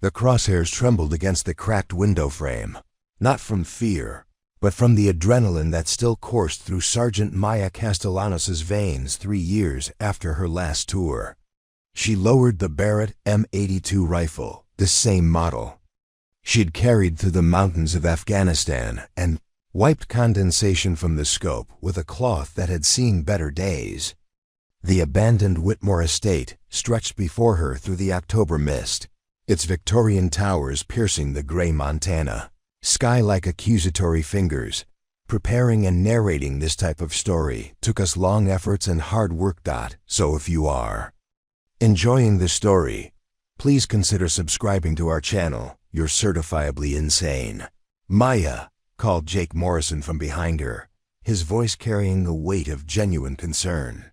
The crosshairs trembled against the cracked window frame, not from fear, but from the adrenaline that still coursed through Sergeant Maya Castellanos' veins 3 years after her last tour. She lowered the Barrett M82 rifle, the same model she'd carried through the mountains of Afghanistan, and wiped condensation from the scope with a cloth that had seen better days. The abandoned Whitmore Estate stretched before her through the October mist, its Victorian towers piercing the gray Montana sky like accusatory fingers. Preparing and narrating this type of story took us long efforts and hard work. So if you are enjoying this story, please consider subscribing to our channel. You're certifiably insane. Maya, called Jake Morrison from behind her, his voice carrying the weight of genuine concern.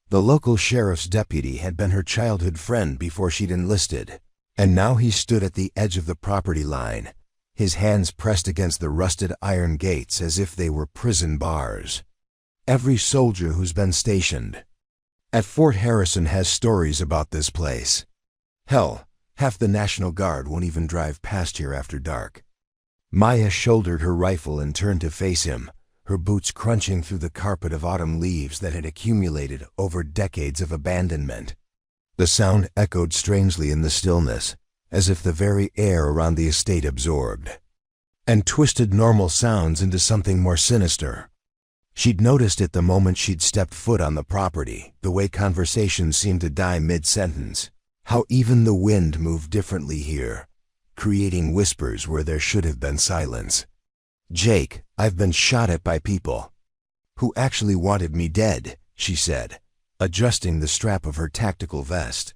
The local sheriff's deputy had been her childhood friend before she'd enlisted, and now he stood at the edge of the property line, his hands pressed against the rusted iron gates as if they were prison bars. Every soldier who's been stationed at Fort Harrison has stories about this place. Hell, half the National Guard won't even drive past here after dark. Maya shouldered her rifle and turned to face him, her boots crunching through the carpet of autumn leaves that had accumulated over decades of abandonment. The sound echoed strangely in the stillness, as if the very air around the estate absorbed and twisted normal sounds into something more sinister. She'd noticed it the moment she'd stepped foot on the property, the way conversations seemed to die mid-sentence, how even the wind moved differently here, creating whispers where there should have been silence. "Jake, I've been shot at by people who actually wanted me dead," she said, adjusting the strap of her tactical vest.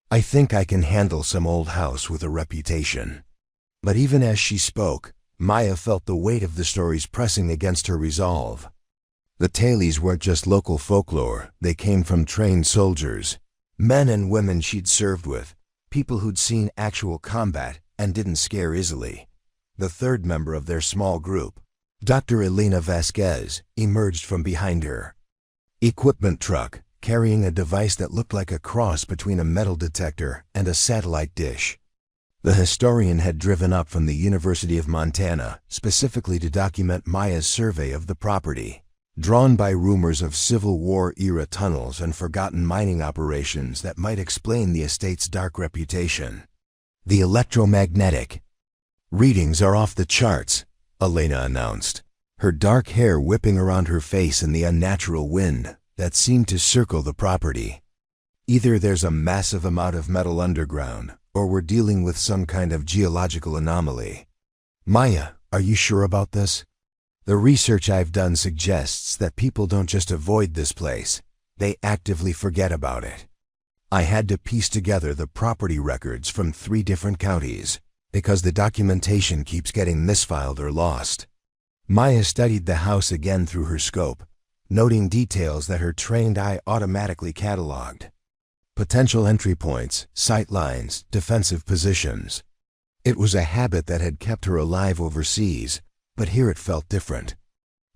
"I think I can handle some old house with a reputation." But even as she spoke, Maya felt the weight of the stories pressing against her resolve. The tales weren't just local folklore, they came from trained soldiers, men and women she'd served with, people who'd seen actual combat and didn't scare easily. The third member of their small group, Dr. Elena Vasquez, emerged from behind her equipment truck, carrying a device that looked like a cross between a metal detector and a satellite dish. The historian had driven up from the University of Montana specifically to document Maya's survey of the property, drawn by rumors of Civil War-era tunnels and forgotten mining operations that might explain the estate's dark reputation. "The electromagnetic readings are off the charts," Elena announced, her dark hair whipping around her face in the unnatural wind that seemed to circle the property. "Either there's a massive amount of metal underground, or we're dealing with some kind of geological anomaly." "Maya, are you sure about this?" "The research I've done suggests that people don't just avoid this place, they actively forget about it. I had to piece together the property records from 3 different counties, because the documentation keeps getting misfiled or lost." Maya studied the house again through her scope, noting details that her trained eye automatically cataloged. Potential entry points, sight lines, defensive positions. It was a habit that had kept her alive overseas, but here it felt different.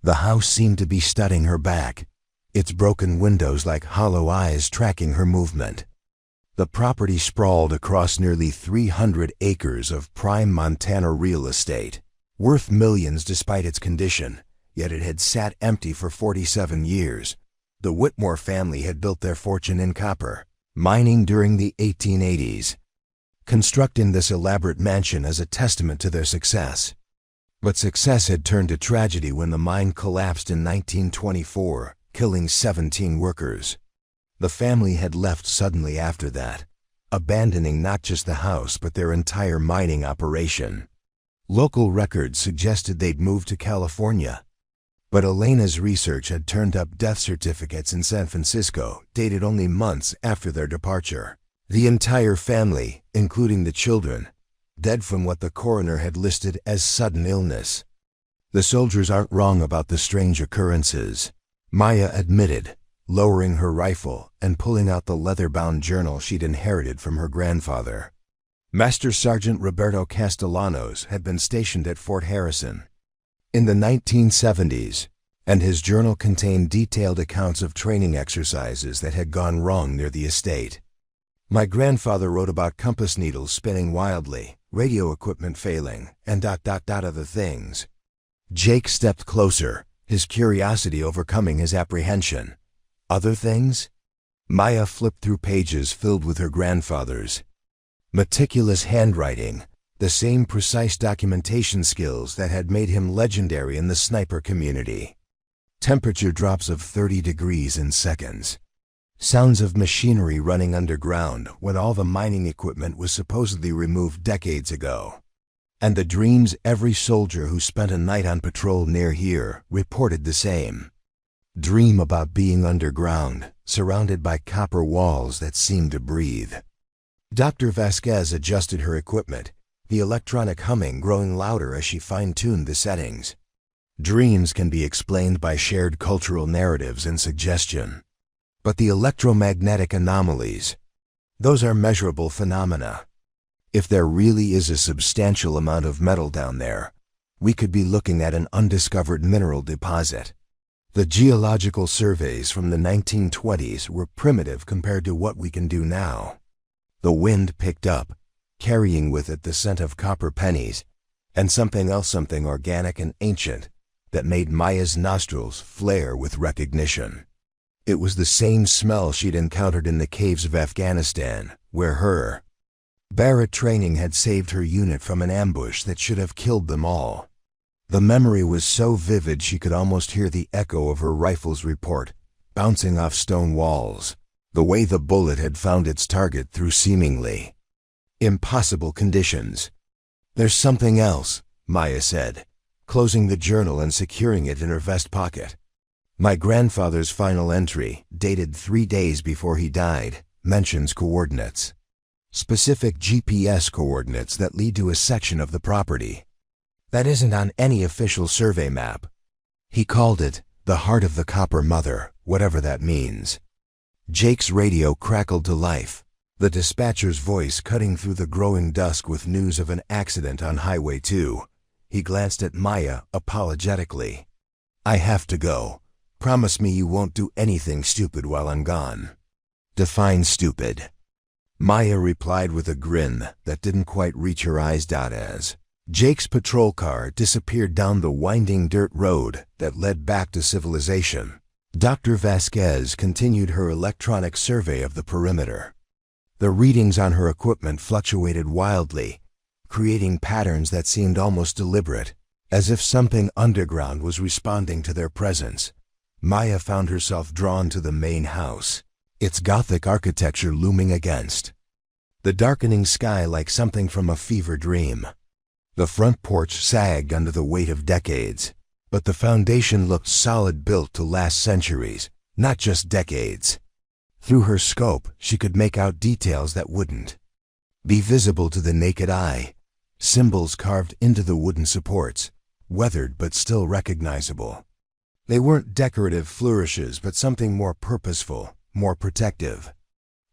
The house seemed to be studying her back, its broken windows like hollow eyes tracking her movement. The property sprawled across nearly 300 acres of prime Montana real estate, worth millions despite its condition, yet it had sat empty for 47 years. The Whitmore family had built their fortune in copper mining during the 1880s, constructing this elaborate mansion as a testament to their success. But success had turned to tragedy when the mine collapsed in 1924, killing 17 workers. The family had left suddenly after that, abandoning not just the house but their entire mining operation. Local records suggested they'd moved to California, but Elena's research had turned up death certificates in San Francisco dated only months after their departure. The entire family, including the children, dead from what the coroner had listed as sudden illness. "The soldiers aren't wrong about the strange occurrences," Maya admitted, lowering her rifle and pulling out the leather-bound journal she'd inherited from her grandfather. Master Sergeant Roberto Castellanos had been stationed at Fort Harrison in the 1970s, and his journal contained detailed accounts of training exercises that had gone wrong near the estate. My grandfather wrote about compass needles spinning wildly, radio equipment failing, and other things. Jake stepped closer, his curiosity overcoming his apprehension. Other things? Maya flipped through pages filled with her grandfather's meticulous handwriting, the same precise documentation skills that had made him legendary in the sniper community. Temperature drops of 30 degrees in seconds. Sounds of machinery running underground when all the mining equipment was supposedly removed decades ago. And the dreams every soldier who spent a night on patrol near here reported the same. Dream about being underground, surrounded by copper walls that seemed to breathe. Dr. Vasquez adjusted her equipment, the electronic humming growing louder as she fine-tuned the settings. Dreams can be explained by shared cultural narratives and suggestion. But the electromagnetic anomalies, those are measurable phenomena. If there really is a substantial amount of metal down there, we could be looking at an undiscovered mineral deposit. The geological surveys from the 1920s were primitive compared to what we can do now. The wind picked up, carrying with it the scent of copper pennies, and something else, something organic and ancient, that made Maya's nostrils flare with recognition. It was the same smell she'd encountered in the caves of Afghanistan, where her Barrett training had saved her unit from an ambush that should have killed them all. The memory was so vivid she could almost hear the echo of her rifle's report, bouncing off stone walls, the way the bullet had found its target through seemingly impossible conditions. "There's something else," Maya said, closing the journal and securing it in her vest pocket. "My grandfather's final entry, dated 3 days before he died, mentions coordinates. Specific GPS coordinates that lead to a section of the property that isn't on any official survey map. He called it the heart of the Copper Mother, whatever that means." Jake's radio crackled to life, the dispatcher's voice cutting through the growing dusk with news of an accident on Highway 2. He glanced at Maya apologetically. "I have to go. Promise me you won't do anything stupid while I'm gone." "Define stupid." Maya replied with a grin that didn't quite reach her eyes. As Jake's patrol car disappeared down the winding dirt road that led back to civilization, Dr. Vasquez continued her electronic survey of the perimeter. The readings on her equipment fluctuated wildly, creating patterns that seemed almost deliberate, as if something underground was responding to their presence. Maya found herself drawn to the main house, its Gothic architecture looming against the darkening sky like something from a fever dream. The front porch sagged under the weight of decades, but the foundation looked solid, built to last centuries, not just decades. Through her scope, she could make out details that wouldn't be visible to the naked eye, symbols carved into the wooden supports, weathered but still recognizable. They weren't decorative flourishes, but something more purposeful, more protective.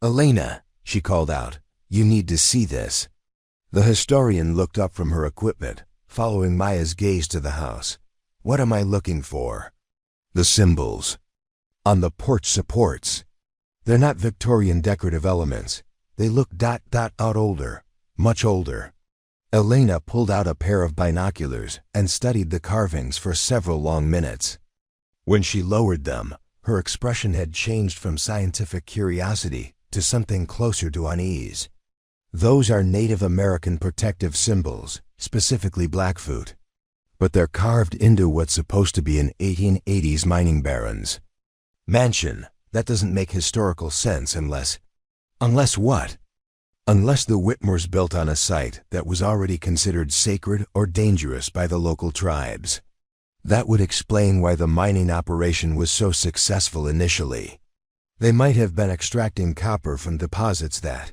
"Elena," she called out, "you need to see this." The historian looked up from her equipment, following Maya's gaze to the house. "What am I looking for?" "The symbols on the porch supports. They're not Victorian decorative elements. They look out older, much older." Elena pulled out a pair of binoculars and studied the carvings for several long minutes. When she lowered them, her expression had changed from scientific curiosity to something closer to unease. "Those are Native American protective symbols, specifically Blackfoot. But they're carved into what's supposed to be an 1880s mining baron's mansion. That doesn't make historical sense unless what? Unless the Whitmores built on a site that was already considered sacred or dangerous by the local tribes. That would explain why the mining operation was so successful initially. They might have been extracting copper from deposits that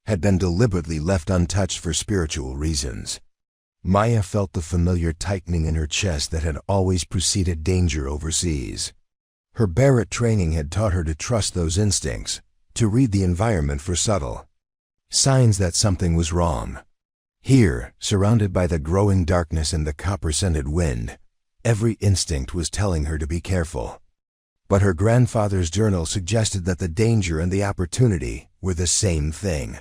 had been deliberately left untouched for spiritual reasons. Maya felt the familiar tightening in her chest that had always preceded danger overseas. Her Barrett training had taught her to trust those instincts, to read the environment for subtle signs that something was wrong. Here, surrounded by the growing darkness and the copper-scented wind, every instinct was telling her to be careful. But her grandfather's journal suggested that the danger and the opportunity were the same thing.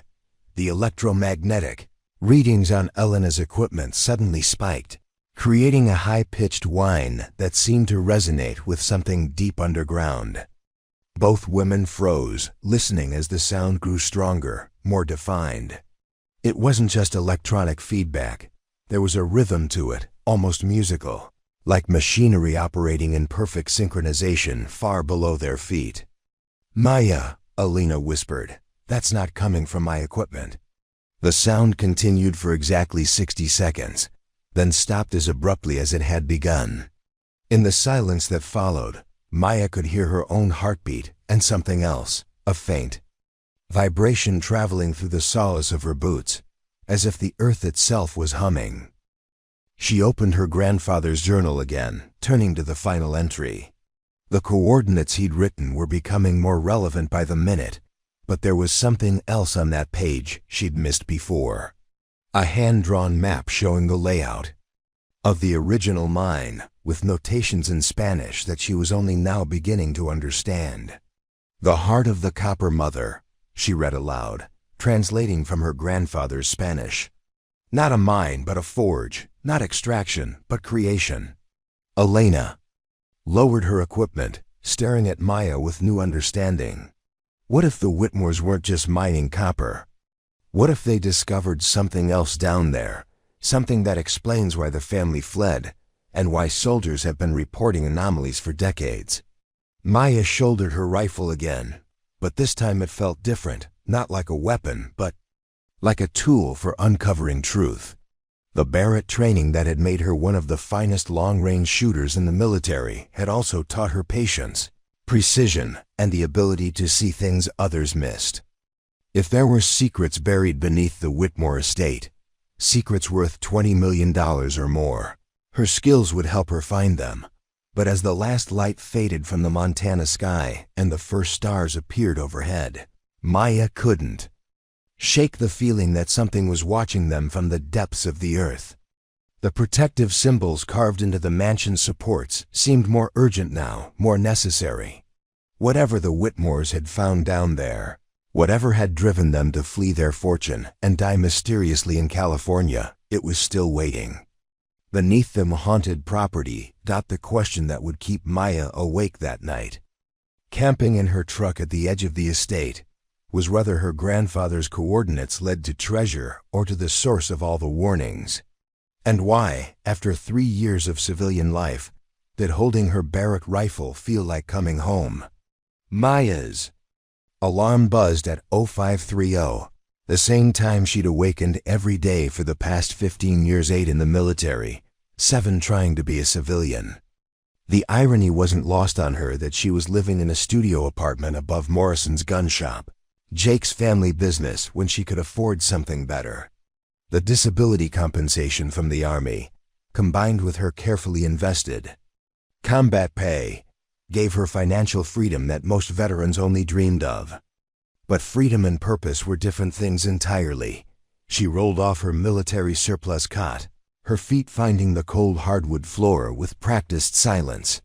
The electromagnetic readings on Elena's equipment suddenly spiked, creating a high-pitched whine that seemed to resonate with something deep underground. Both women froze, listening as the sound grew stronger, more defined. It wasn't just electronic feedback. There was a rhythm to it, almost musical, like machinery operating in perfect synchronization far below their feet. "Maya," Elena whispered, "that's not coming from my equipment." The sound continued for exactly 60 seconds, then stopped as abruptly as it had begun. In the silence that followed, Maya could hear her own heartbeat and something else, a faint vibration traveling through the soles of her boots, as if the earth itself was humming. She opened her grandfather's journal again, turning to the final entry. The coordinates he'd written were becoming more relevant by the minute, but there was something else on that page she'd missed before. A hand-drawn map showing the layout of the original mine, with notations in Spanish that she was only now beginning to understand. "The heart of the Copper Mother," she read aloud, translating from her grandfather's Spanish. "Not a mine, but a forge. Not extraction, but creation." Elena lowered her equipment, staring at Maya with new understanding. What if the Whitmores weren't just mining copper? What if they discovered something else down there, something that explains why the family fled, and why soldiers have been reporting anomalies for decades? Maya shouldered her rifle again, but this time it felt different, not like a weapon, but like a tool for uncovering truth. The Barrett training that had made her one of the finest long-range shooters in the military had also taught her patience, precision, and the ability to see things others missed. If there were secrets buried beneath the Whitmore Estate, secrets worth $20 million or more, her skills would help her find them. But as the last light faded from the Montana sky and the first stars appeared overhead, Maya couldn't shake the feeling that something was watching them from the depths of the earth. The protective symbols carved into the mansion's supports seemed more urgent now, more necessary. Whatever the Whitmores had found down there, whatever had driven them to flee their fortune and die mysteriously in California, it was still waiting. Beneath the haunted property dot the question that would keep Maya awake that night. Camping in her truck at the edge of the estate was whether her grandfather's coordinates led to treasure or to the source of all the warnings. And why, after 3 years of civilian life, did holding her Barrett rifle feel like coming home? Maya's alarm buzzed at 0530, the same time she'd awakened every day for the past 15 years, 8 in the military, 7 trying to be a civilian. The irony wasn't lost on her that she was living in a studio apartment above Morrison's gun shop, Jake's family business, when she could afford something better. The disability compensation from the Army, combined with her carefully invested combat pay, gave her financial freedom that most veterans only dreamed of. But freedom and purpose were different things entirely. She rolled off her military surplus cot, her feet finding the cold hardwood floor with practiced silence.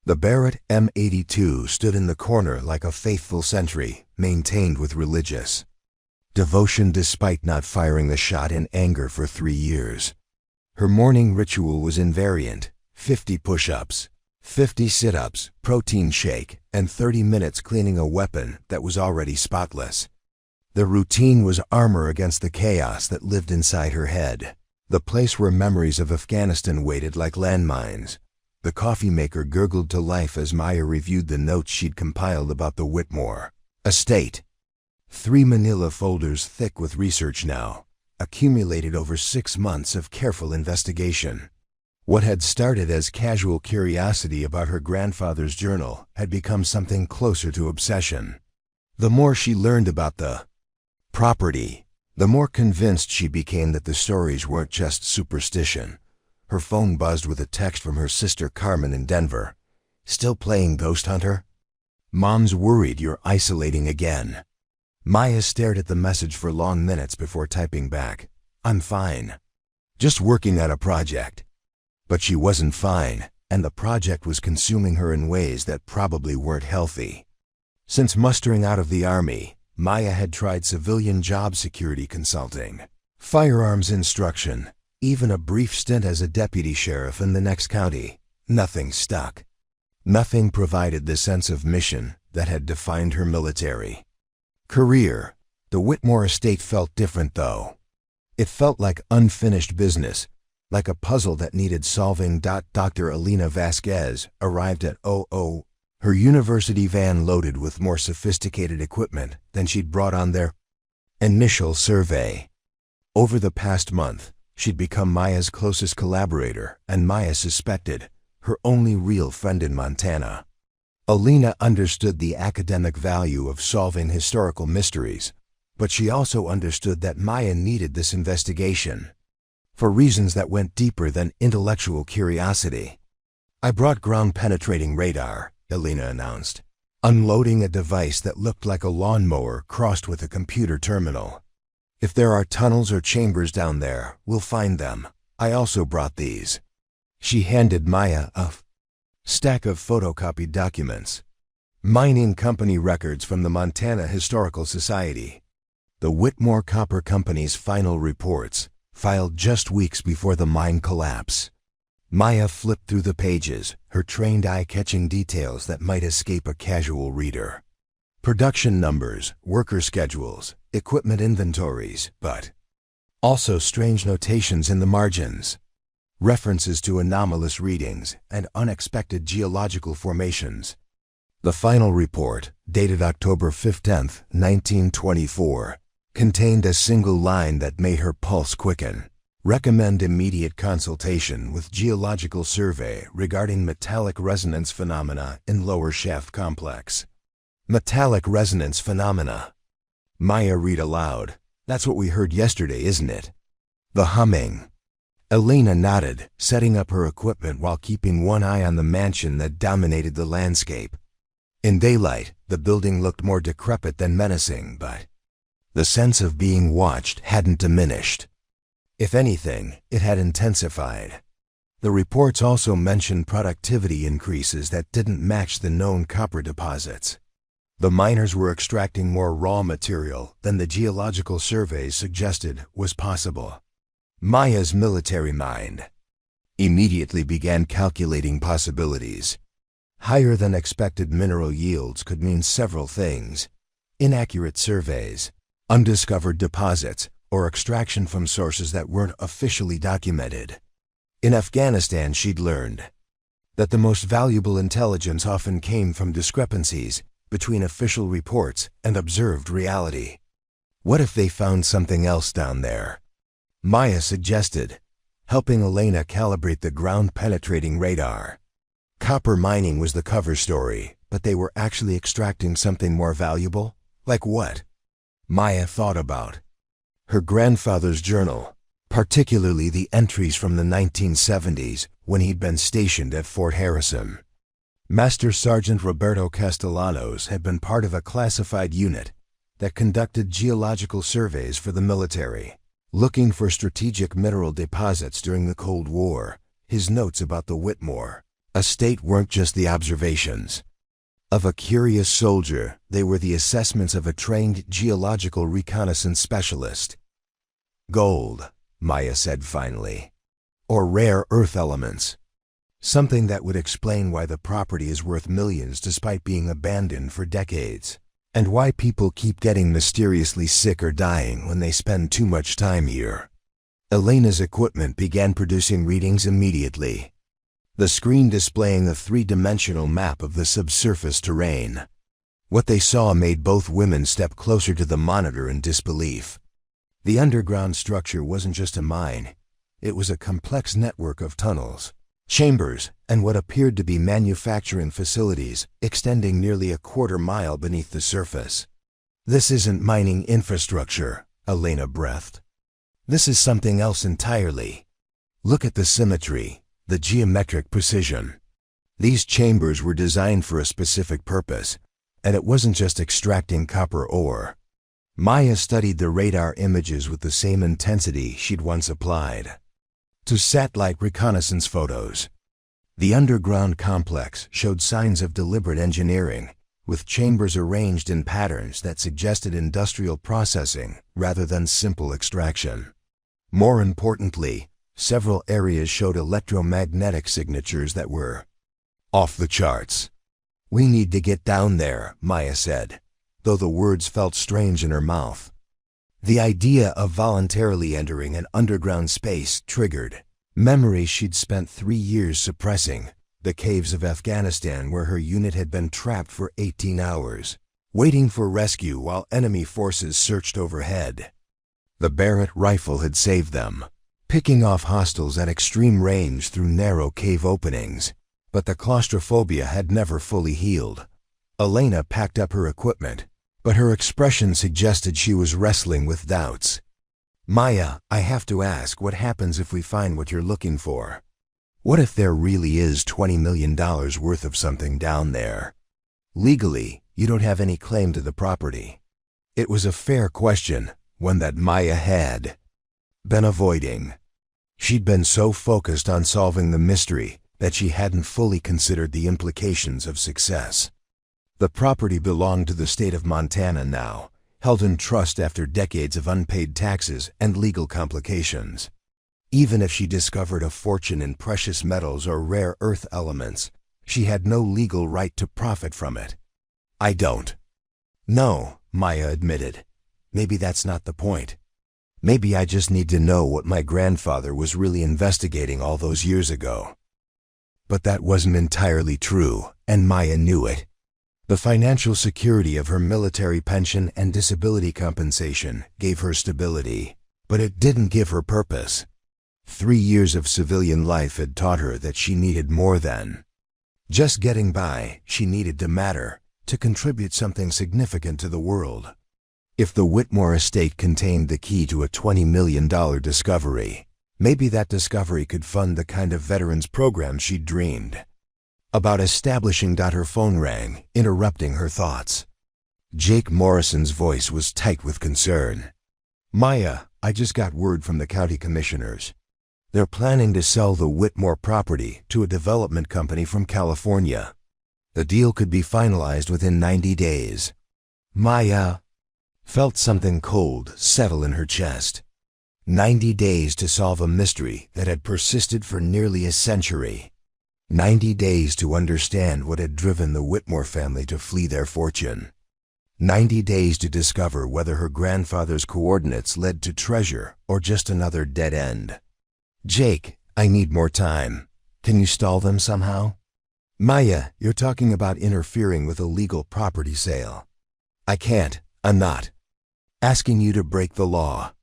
The Barrett M82 stood in the corner like a faithful sentry, maintained with religious devotion despite not firing the shot in anger for 3 years. Her morning ritual was invariant: 50 push-ups, 50 sit-ups, protein shake, and 30 minutes cleaning a weapon that was already spotless. The routine was armor against the chaos that lived inside her head, the place where memories of Afghanistan waited like landmines. The coffee maker gurgled to life as Maya reviewed the notes she'd compiled about the Whitmore Estate. 3 manila folders thick with research now, accumulated over 6 months of careful investigation. What had started as casual curiosity about her grandfather's journal had become something closer to obsession. The more she learned about the property, the more convinced she became that the stories weren't just superstition. Her phone buzzed with a text from her sister Carmen in Denver. "Still playing Ghost Hunter? Mom's worried you're isolating again." Maya stared at the message for long minutes before typing back, "I'm fine. Just working at a project." But she wasn't fine, and the project was consuming her in ways that probably weren't healthy. Since mustering out of the Army, Maya had tried civilian job security consulting, firearms instruction, even a brief stint as a deputy sheriff in the next county. Nothing stuck. Nothing provided the sense of mission that had defined her military career. The Whitmore Estate felt different, though. It felt like unfinished business, like a puzzle that needed solving. Dr. Elena Vasquez arrived at her university van loaded with more sophisticated equipment than she'd brought on their initial survey. Over the past month, she'd become Maya's closest collaborator, and Maya suspected, her only real friend in Montana. Elena understood the academic value of solving historical mysteries, but she also understood that Maya needed this investigation for reasons that went deeper than intellectual curiosity. "I brought ground-penetrating radar," Elena announced, unloading a device that looked like a lawnmower crossed with a computer terminal. "If there are tunnels or chambers down there, we'll find them. I also brought these." She handed Maya a stack of photocopied documents. Mining company records from the Montana Historical Society. The Whitmore Copper Company's final reports, filed just weeks before the mine collapse. Maya flipped through the pages, her trained eye catching details that might escape a casual reader. Production numbers, worker schedules, equipment inventories, but also strange notations in the margins. References to anomalous readings and unexpected geological formations. The final report, dated October 15, 1924, contained a single line that made her pulse quicken. "Recommend immediate consultation with Geological Survey regarding metallic resonance phenomena in lower shaft complex." Metallic resonance phenomena. Maya read aloud. "That's what we heard yesterday, isn't it?" The humming. Elena nodded, setting up her equipment while keeping one eye on the mansion that dominated the landscape. In daylight, the building looked more decrepit than menacing, but the sense of being watched hadn't diminished. If anything, it had intensified. The reports also mentioned productivity increases that didn't match the known copper deposits. The miners were extracting more raw material than the geological surveys suggested was possible. Maya's military mind immediately began calculating possibilities. Higher than expected mineral yields could mean several things: inaccurate surveys, undiscovered deposits, or extraction from sources that weren't officially documented. In Afghanistan, she'd learned that the most valuable intelligence often came from discrepancies between official reports and observed reality. What if they found something else down there? Maya suggested, helping Elena calibrate the ground-penetrating radar. Copper mining was the cover story, but they were actually extracting something more valuable? Like what? Maya thought about her grandfather's journal, particularly the entries from the 1970s when he'd been stationed at Fort Harrison. Master Sergeant Roberto Castellanos had been part of a classified unit that conducted geological surveys for the military, looking for strategic mineral deposits during the Cold War. His notes about the Whitmore Estate weren't just the observations of a curious soldier, they were the assessments of a trained geological reconnaissance specialist. "Gold," Maya said finally. "Or rare earth elements. Something that would explain why the property is worth millions despite being abandoned for decades, and why people keep getting mysteriously sick or dying when they spend too much time here." Elena's equipment began producing readings immediately, the screen displaying a three-dimensional map of the subsurface terrain. What they saw made both women step closer to the monitor in disbelief. The underground structure wasn't just a mine. It was a complex network of tunnels, chambers, and what appeared to be manufacturing facilities extending nearly a quarter-mile beneath the surface. "This isn't mining infrastructure," Elena breathed. "This is something else entirely. Look at the symmetry, the geometric precision. These chambers were designed for a specific purpose, and it wasn't just extracting copper ore." Maya studied the radar images with the same intensity she'd once applied to satellite reconnaissance photos. The underground complex showed signs of deliberate engineering, with chambers arranged in patterns that suggested industrial processing rather than simple extraction. More importantly, several areas showed electromagnetic signatures that were off the charts. "We need to get down there," Maya said, though the words felt strange in her mouth. The idea of voluntarily entering an underground space triggered memories she'd spent 3 years suppressing, the caves of Afghanistan where her unit had been trapped for 18 hours, waiting for rescue while enemy forces searched overhead. The Barrett rifle had saved them, picking off hostiles at extreme range through narrow cave openings, but the claustrophobia had never fully healed. Elena packed up her equipment, but her expression suggested she was wrestling with doubts. "Maya, I have to ask, what happens if we find what you're looking for? What if there really is $20 million worth of something down there? Legally, you don't have any claim to the property." It was a fair question, one that Maya had been avoiding. She'd been so focused on solving the mystery that she hadn't fully considered the implications of success. The property belonged to the state of Montana now, held in trust after decades of unpaid taxes and legal complications. Even if she discovered a fortune in precious metals or rare earth elements, she had no legal right to profit from it. "I don't." "No," Maya admitted. "Maybe that's not the point. Maybe I just need to know what my grandfather was really investigating all those years ago." But that wasn't entirely true, and Maya knew it. The financial security of her military pension and disability compensation gave her stability, but it didn't give her purpose. 3 years of civilian life had taught her that she needed more than just getting by. She needed to matter, to contribute something significant to the world. If the Whitmore Estate contained the key to a $20 million discovery, maybe that discovery could fund the kind of veterans program she'd dreamed about establishing. Her phone rang, interrupting her thoughts. Jake Morrison's voice was tight with concern. "Maya, I just got word from the county commissioners. They're planning to sell the Whitmore property to a development company from California. The deal could be finalized within 90 days. Maya felt something cold settle in her chest. 90 days to solve a mystery that had persisted for nearly a century. 90 days to understand what had driven the Whitmore family to flee their fortune. 90 days to discover whether her grandfather's coordinates led to treasure or just another dead end. "Jake, I need more time. Can you stall them somehow?" "Maya, you're talking about interfering with a legal property sale." "I can't. I'm not asking you to break the law.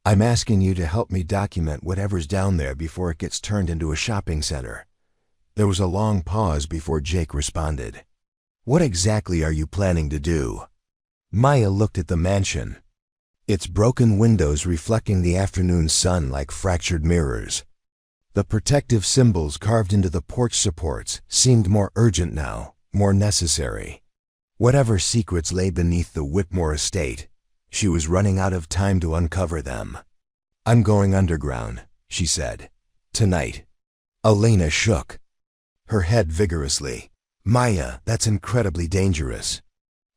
I'm asking you to help me document whatever's down there before it gets turned into a shopping center." There was a long pause before Jake responded. "What exactly are you planning to do?" Maya looked at the mansion, its broken windows reflecting the afternoon sun like fractured mirrors. The protective symbols carved into the porch supports seemed more urgent now, more necessary. Whatever secrets lay beneath the Whitmore estate, she was running out of time to uncover them. "I'm going underground," she said. "Tonight." Elena shook her head vigorously. "Maya, that's incredibly dangerous.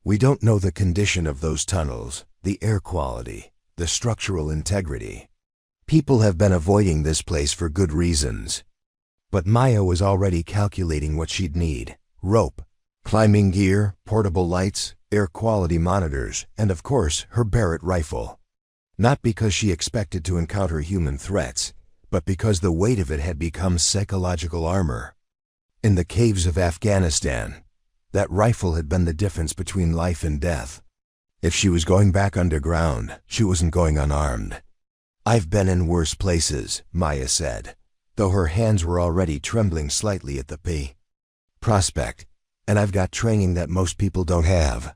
We don't know the condition of those tunnels, the air quality, the structural integrity. People have been avoiding this place for good reasons." But Maya was already calculating what she'd need: rope, climbing gear, portable lights, air quality monitors, and of course her Barrett rifle. Not because she expected to encounter human threats, but because the weight of it had become psychological armor. In the caves of Afghanistan, that rifle had been the difference between life and death. If she was going back underground, she wasn't going unarmed. "I've been in worse places," Maya said, though her hands were already trembling slightly at the prospect, "and I've got training that most people don't have."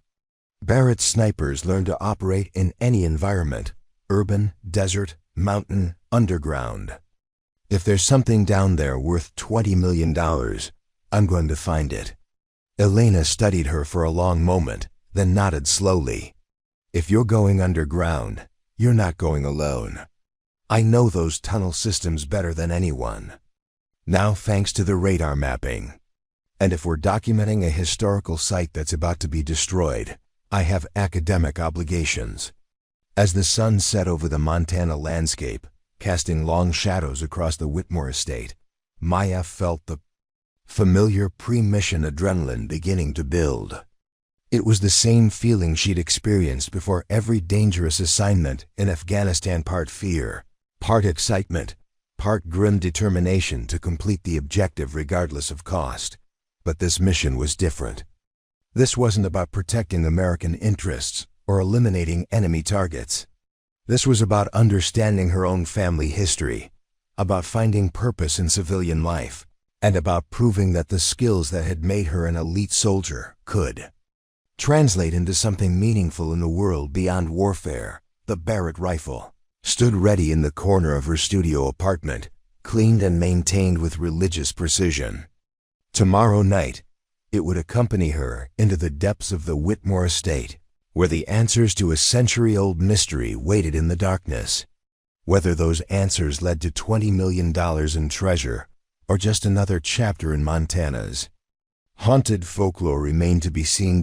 Barrett's snipers learned to operate in any environment: urban, desert, mountain, underground. "If there's something down there worth $20 million, I'm going to find it." Elena studied her for a long moment, then nodded slowly. "If you're going underground, you're not going alone. I know those tunnel systems better than anyone. Now, thanks to the radar mapping, And if we're documenting a historical site that's about to be destroyed, I have academic obligations. As the sun set over the Montana landscape, casting long shadows across the Whitmore Estate, Maya felt the familiar pre-mission adrenaline beginning to build. It was the same feeling she'd experienced before every dangerous assignment in Afghanistan, part fear, part excitement, part grim determination to complete the objective regardless of cost. But this mission was different. This wasn't about protecting American interests or eliminating enemy targets. This was about understanding her own family history, about finding purpose in civilian life, and about proving that the skills that had made her an elite soldier could translate into something meaningful in the world beyond warfare. The Barrett rifle stood ready in the corner of her studio apartment, cleaned and maintained with religious precision. Tomorrow night, it would accompany her into the depths of the Whitmore Estate, where the answers to a century-old mystery waited in the darkness. Whether those answers led to $20 million in treasure, or just another chapter in Montana's haunted folklore remained to be seen.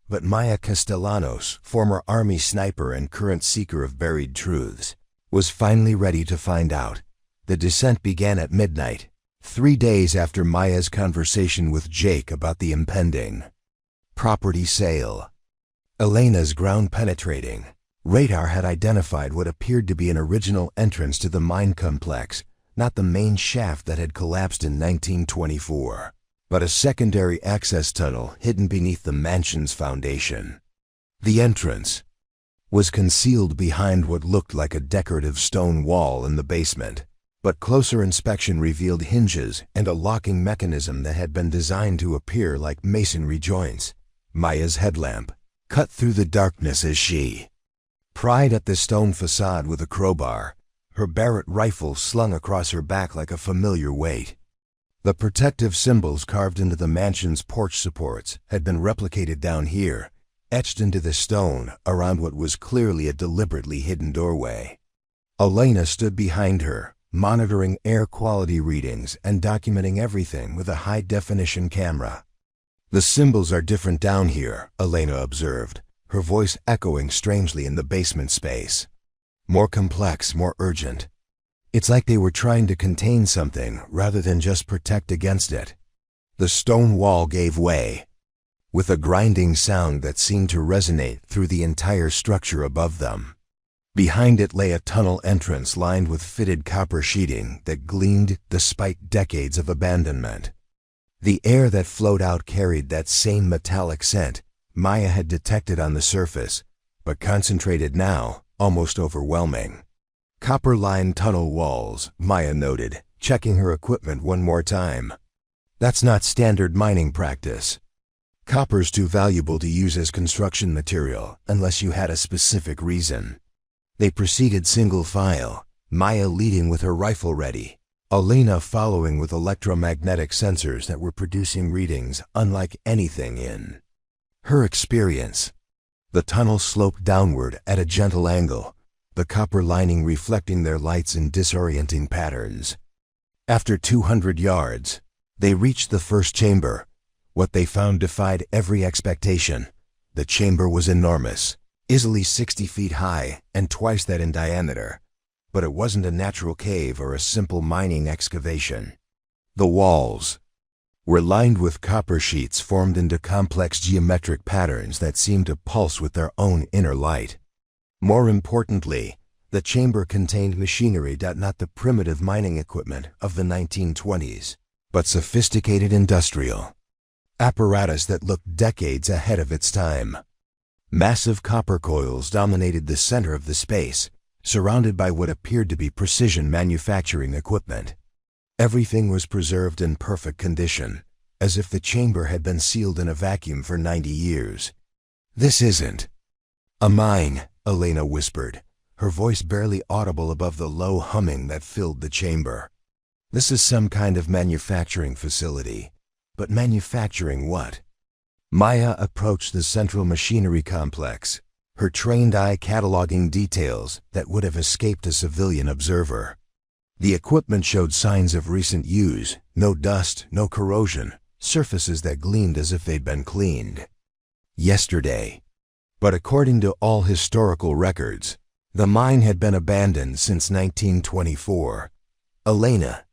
But Maya Castellanos, former Army sniper and current seeker of buried truths, was finally ready to find out. The descent began at midnight, 3 days after Maya's conversation with Jake about the impending property sale. Elena's ground-penetrating radar had identified what appeared to be an original entrance to the mine complex, not the main shaft that had collapsed in 1924. But a secondary access tunnel hidden beneath the mansion's foundation. The entrance was concealed behind what looked like a decorative stone wall in the basement, but closer inspection revealed hinges and a locking mechanism that had been designed to appear like masonry joints. Maya's headlamp cut through the darkness as she pried at the stone facade with a crowbar, her Barrett rifle slung across her back like a familiar weight. The protective symbols carved into the mansion's porch supports had been replicated down here, etched into the stone around what was clearly a deliberately hidden doorway. Elena stood behind her, monitoring air quality readings and documenting everything with a high-definition camera. "The symbols are different down here," Elena observed, her voice echoing strangely in the basement space. "More complex, more urgent. It's like they were trying to contain something rather than just protect against it." The stone wall gave way, with a grinding sound that seemed to resonate through the entire structure above them. Behind it lay a tunnel entrance lined with fitted copper sheeting that gleamed despite decades of abandonment. The air that flowed out carried that same metallic scent Maya had detected on the surface, but concentrated now, almost overwhelming. "Copper-lined tunnel walls," Maya noted, checking her equipment one more time. "That's not standard mining practice. Copper's too valuable to use as construction material unless you had a specific reason." They proceeded single file, Maya leading with her rifle ready, Elena following with electromagnetic sensors that were producing readings unlike anything in her experience. The tunnel sloped downward at a gentle angle, the copper lining reflecting their lights in disorienting patterns. After 200 yards, they reached the first chamber. What they found defied every expectation. The chamber was enormous, easily 60 feet high and twice that in diameter. But it wasn't a natural cave or a simple mining excavation. The walls were lined with copper sheets formed into complex geometric patterns that seemed to pulse with their own inner light. More importantly, the chamber contained machinery, not the primitive mining equipment of the 1920s, but sophisticated industrial apparatus that looked decades ahead of its time. Massive copper coils dominated the center of the space, surrounded by what appeared to be precision manufacturing equipment. Everything was preserved in perfect condition, as if the chamber had been sealed in a vacuum for 90 years. "This isn't a mine," Elena whispered, her voice barely audible above the low humming that filled the chamber. "This is some kind of manufacturing facility. But manufacturing what?" Maya approached the central machinery complex, her trained eye cataloging details that would have escaped a civilian observer. The equipment showed signs of recent use, no dust, no corrosion, surfaces that gleamed as if they'd been cleaned yesterday. But according to all historical records, the mine had been abandoned since 1924. Elena,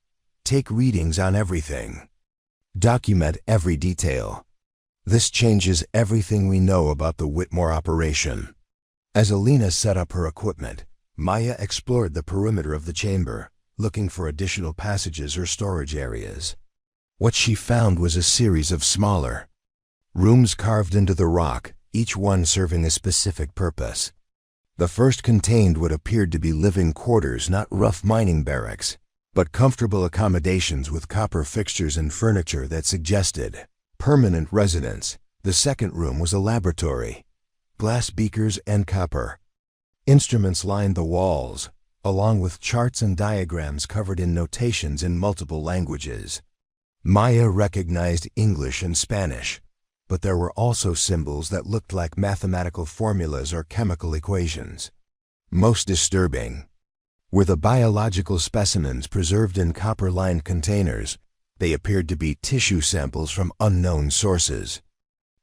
take readings on everything. Document every detail. This changes everything we know about the Whitmore operation. As Elena set up her equipment, Maya explored the perimeter of the chamber, looking for additional passages or storage areas. What she found was a series of smaller rooms carved into the rock, each one serving a specific purpose. The first contained what appeared to be living quarters, not rough mining barracks, but comfortable accommodations with copper fixtures and furniture that suggested permanent residence. The second room was a laboratory. Glass beakers and copper instruments lined the walls, along with charts and diagrams covered in notations in multiple languages. Maya recognized English and Spanish, but there were also symbols that looked like mathematical formulas or chemical equations. Most disturbing were the biological specimens preserved in copper-lined containers. They appeared to be tissue samples from unknown sources.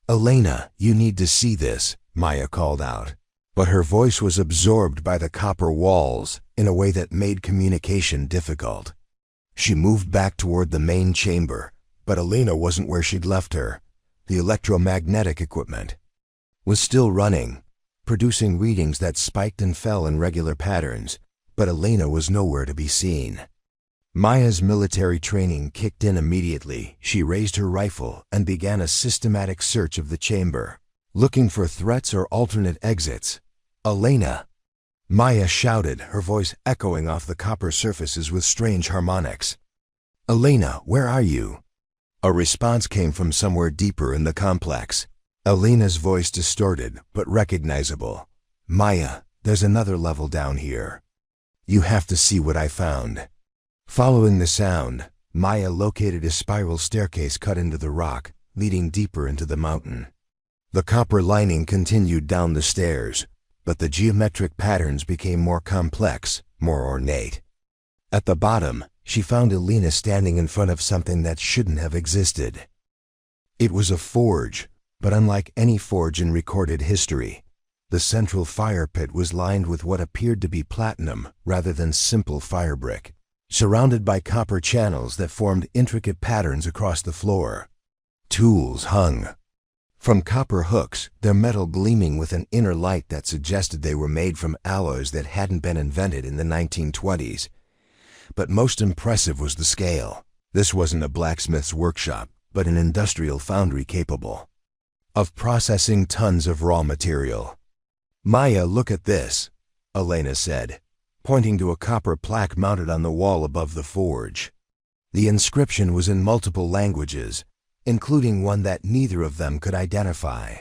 "Elena, you need to see this," Maya called out. But her voice was absorbed by the copper walls in a way that made communication difficult. She moved back toward the main chamber, but Elena wasn't where she'd left her. The electromagnetic equipment was still running, producing readings that spiked and fell in regular patterns, but Elena was nowhere to be seen. Maya's military training kicked in immediately. She raised her rifle and began a systematic search of the chamber, looking for threats or alternate exits. "Elena!" Maya shouted, her voice echoing off the copper surfaces with strange harmonics. "Elena, where are you?" A response came from somewhere deeper in the complex. Elena's voice distorted, but recognizable. "Maya, there's another level down here. You have to see what I found." Following the sound, Maya located a spiral staircase cut into the rock, leading deeper into the mountain. The copper lining continued down the stairs, but the geometric patterns became more complex, more ornate. At the bottom, she found Elena standing in front of something that shouldn't have existed. It was a forge, but unlike any forge in recorded history, the central fire pit was lined with what appeared to be platinum rather than simple fire brick, surrounded by copper channels that formed intricate patterns across the floor. Tools hung from copper hooks, their metal gleaming with an inner light that suggested they were made from alloys that hadn't been invented in the 1920s. But most impressive was the scale. This wasn't a blacksmith's workshop, but an industrial foundry capable of processing tons of raw material. "Maya, look at this," Elena said, pointing to a copper plaque mounted on the wall above the forge. The inscription was in multiple languages, including one that neither of them could identify.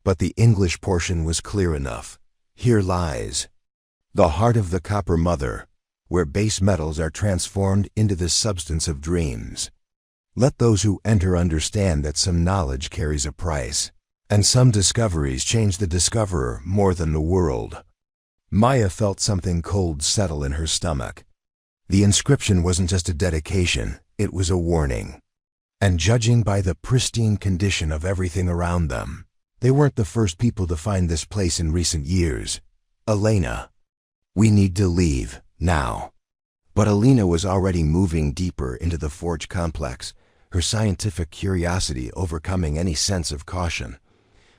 But the English portion was clear enough. "Here lies the heart of the copper mother, where base metals are transformed into the substance of dreams. Let those who enter understand that some knowledge carries a price, and some discoveries change the discoverer more than the world." Maya felt something cold settle in her stomach. The inscription wasn't just a dedication, it was a warning. And judging by the pristine condition of everything around them, they weren't the first people to find this place in recent years. "Elena, we need to leave, now." But Elena was already moving deeper into the forge complex, her scientific curiosity overcoming any sense of caution.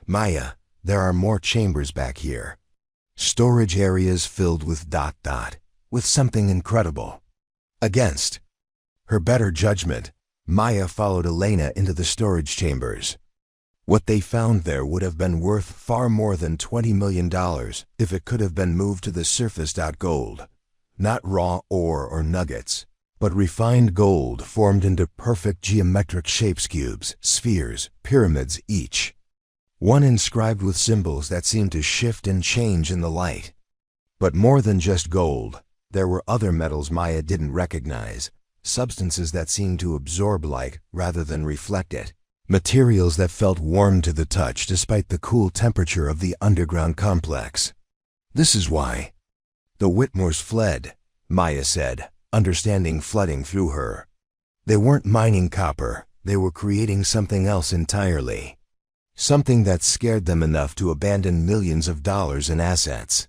"Maya, there are more chambers back here. Storage areas filled with ... with something incredible." Against her better judgment, Maya followed Elena into the storage chambers. What they found there would have been worth far more than $20 million if it could have been moved to the surface. Gold, not raw ore or nuggets, but refined gold formed into perfect geometric shapes, cubes, spheres, pyramids each, one inscribed with symbols that seemed to shift and change in the light. But more than just gold, there were other metals Maya didn't recognize, substances that seemed to absorb light rather than reflect it, materials that felt warm to the touch despite the cool temperature of the underground complex. "This is why the Whitmores fled," Maya said, understanding flooding through her. "They weren't mining copper, they were creating something else entirely. Something that scared them enough to abandon millions of dollars in assets.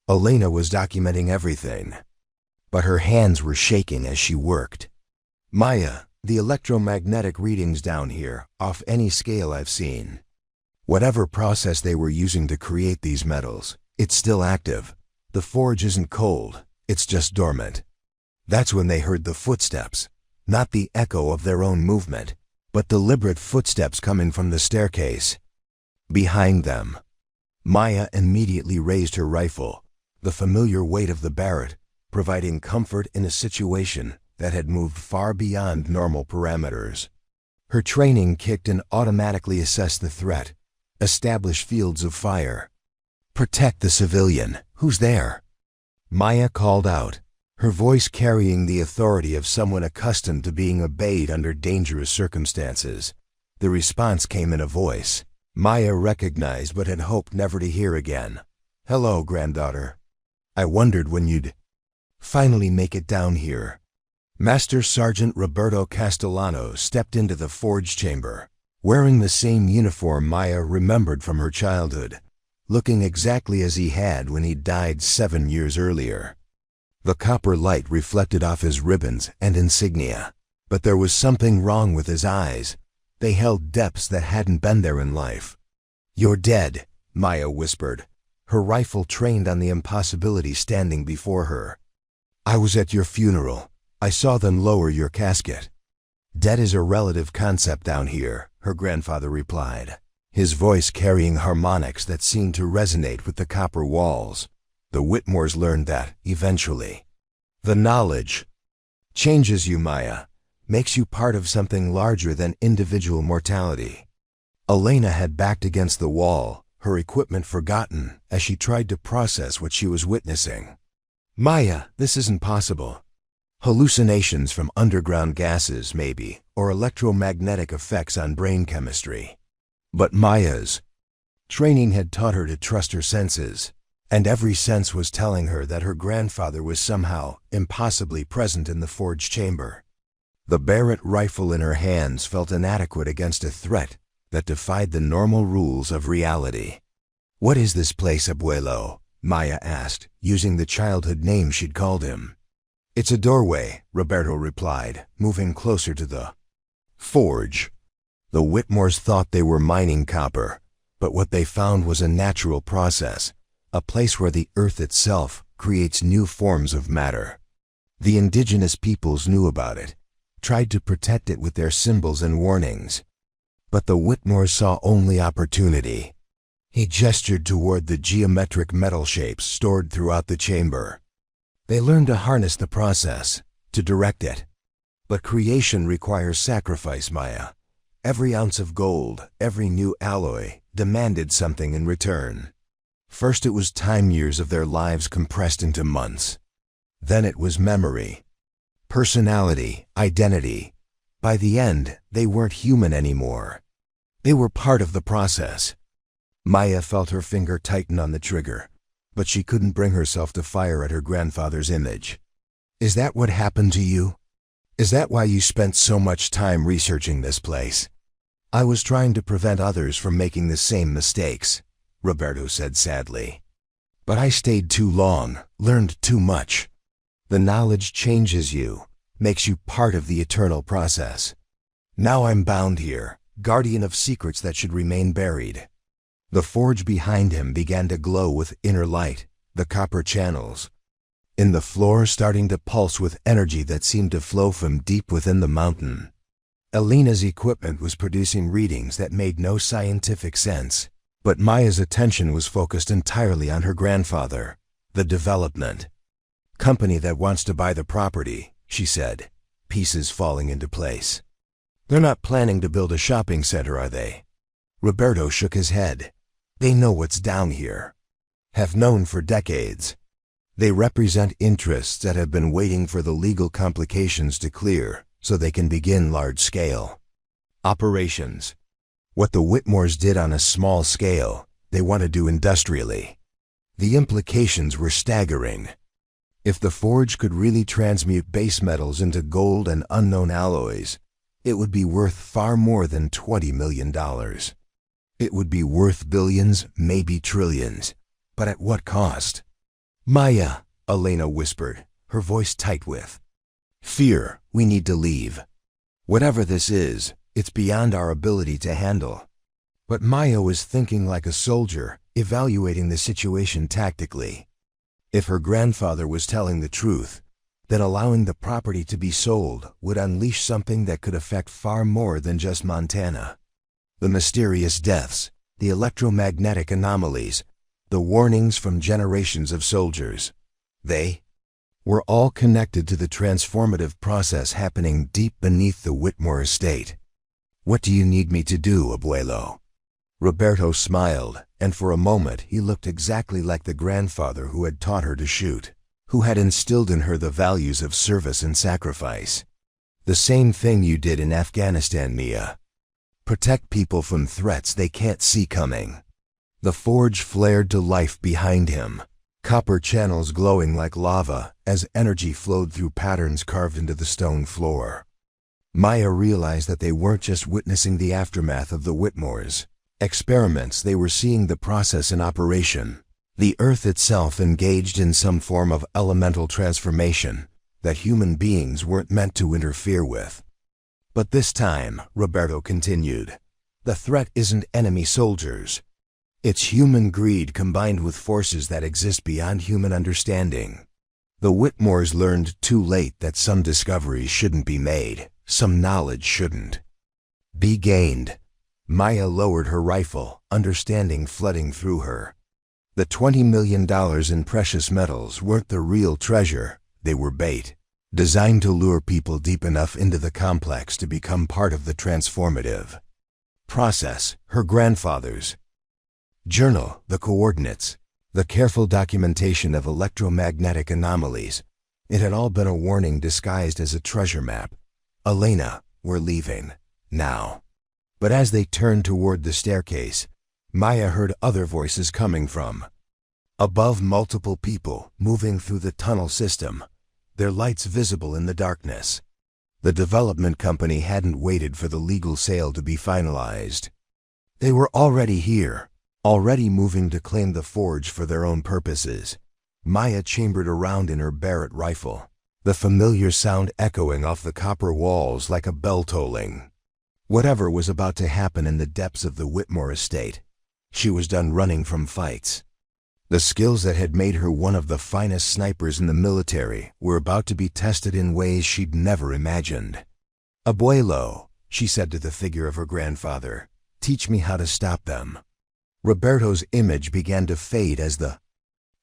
Elena was documenting everything, but her hands were shaking as she worked. Maya, the electromagnetic readings down here, off any scale I've seen. Whatever process they were using to create these metals, it's still active. The forge isn't cold, it's just dormant. That's when they heard the footsteps, not the echo of their own movement, but deliberate footsteps coming from the staircase. Behind them. Maya immediately raised her rifle, the familiar weight of the Barrett, providing comfort in a situation that had moved far beyond normal parameters. Her training kicked and automatically assessed the threat, establish fields of fire. Protect the civilian. Who's there? Maya called out, her voice carrying the authority of someone accustomed to being obeyed under dangerous circumstances. The response came in a voice Maya recognized but had hoped never to hear again. "Hello, granddaughter. I wondered when you'd finally make it down here." Master Sergeant Roberto Castellanos stepped into the forge chamber, wearing the same uniform Maya remembered from her childhood, looking exactly as he had when he died 7 years earlier. The copper light reflected off his ribbons and insignia, but there was something wrong with his eyes. They held depths that hadn't been there in life. "You're dead," Maya whispered, her rifle trained on the impossibility standing before her. "I was at your funeral. I saw them lower your casket." "Dead is a relative concept down here," her grandfather replied, his voice carrying harmonics that seemed to resonate with the copper walls. The Whitmores learned that, eventually. The knowledge changes you, Maya, makes you part of something larger than individual mortality. Elena had backed against the wall, her equipment forgotten, as she tried to process what she was witnessing. "Maya, this isn't possible." Hallucinations from underground gases, maybe, or electromagnetic effects on brain chemistry. But Maya's training had taught her to trust her senses, and every sense was telling her that her grandfather was somehow impossibly present in the forge chamber. The Barrett rifle in her hands felt inadequate against a threat that defied the normal rules of reality. "What is this place, abuelo?" Maya asked, using the childhood name she'd called him. "It's a doorway," Roberto replied, moving closer to the forge. The Whitmores thought they were mining copper, but what they found was a natural process, a place where the earth itself creates new forms of matter. The indigenous peoples knew about it, tried to protect it with their symbols and warnings. But the Whitmores saw only opportunity. He gestured toward the geometric metal shapes stored throughout the chamber. They learned to harness the process, to direct it. But creation requires sacrifice, Maya. Every ounce of gold, every new alloy, demanded something in return. First it was time years of their lives compressed into months. Then it was memory, personality, identity. By the end, they weren't human anymore. They were part of the process. Maya felt her finger tighten on the trigger, but she couldn't bring herself to fire at her grandfather's image. "Is that what happened to you? Is that why you spent so much time researching this place?" "I was trying to prevent others from making the same mistakes," Roberto said sadly. "But I stayed too long, learned too much. The knowledge changes you, makes you part of the eternal process. Now I'm bound here, guardian of secrets that should remain buried." The forge behind him began to glow with inner light, the copper channels in the floor starting to pulse with energy that seemed to flow from deep within the mountain. Elena's equipment was producing readings that made no scientific sense, but Maya's attention was focused entirely on her grandfather, the development. "Company that wants to buy the property," she said, pieces falling into place. "They're not planning to build a shopping center, are they?" Roberto shook his head. "They know what's down here. Have known for decades. They represent interests that have been waiting for the legal complications to clear so they can begin large-scale operations. What the Whitmores did on a small scale, they want to do industrially. The implications were staggering. If the forge could really transmute base metals into gold and unknown alloys, it would be worth far more than $20 million. It would be worth billions, maybe trillions. But at what cost? Maya, Elena whispered, her voice tight with fear. We need to leave. Whatever this is, it's beyond our ability to handle. But Maya was thinking like a soldier, evaluating the situation tactically. If her grandfather was telling the truth, then allowing the property to be sold would unleash something that could affect far more than just Montana. The mysterious deaths, the electromagnetic anomalies, the warnings from generations of soldiers. They were all connected to the transformative process happening deep beneath the Whitmore Estate. What do you need me to do, abuelo? Roberto smiled, and for a moment he looked exactly like the grandfather who had taught her to shoot, who had instilled in her the values of service and sacrifice. The same thing you did in Afghanistan, Mia. Protect people from threats they can't see coming. The forge flared to life behind him, copper channels glowing like lava as energy flowed through patterns carved into the stone floor. Maya realized that they weren't just witnessing the aftermath of the Whitmores' experiments, they were seeing the process in operation. The earth itself engaged in some form of elemental transformation that human beings weren't meant to interfere with. But this time, Roberto continued, the threat isn't enemy soldiers. It's human greed combined with forces that exist beyond human understanding. The Whitmores learned too late that some discoveries shouldn't be made, some knowledge shouldn't be gained. Maya lowered her rifle, understanding flooding through her. The $20 million in precious metals weren't the real treasure, they were bait, designed to lure people deep enough into the complex to become part of the transformative process. Her grandfather's journal, the coordinates, the careful documentation of electromagnetic anomalies, it had all been a warning disguised as a treasure map. Elena, we're leaving, now. But as they turned toward the staircase, Maya heard other voices coming from above, multiple people moving through the tunnel system, their lights visible in the darkness. The development company hadn't waited for the legal sale to be finalized. They were already here, already moving to claim the forge for their own purposes. Maya chambered around in her Barrett rifle, the familiar sound echoing off the copper walls like a bell tolling. Whatever was about to happen in the depths of the Whitmore Estate, she was done running from fights. The skills that had made her one of the finest snipers in the military were about to be tested in ways she'd never imagined. Abuelo, she said to the figure of her grandfather, teach me how to stop them. Roberto's image began to fade as the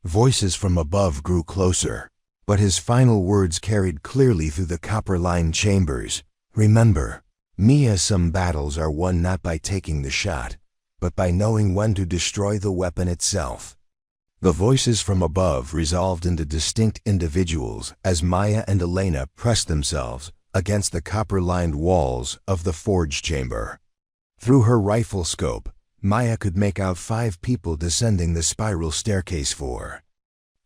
voices from above grew closer, but his final words carried clearly through the copper-lined chambers. Remember, Mia, some battles are won not by taking the shot, but by knowing when to destroy the weapon itself. The voices from above resolved into distinct individuals as Maya and Elena pressed themselves against the copper-lined walls of the forge chamber. Through her rifle scope, Maya could make out 5 people descending the spiral staircase, 4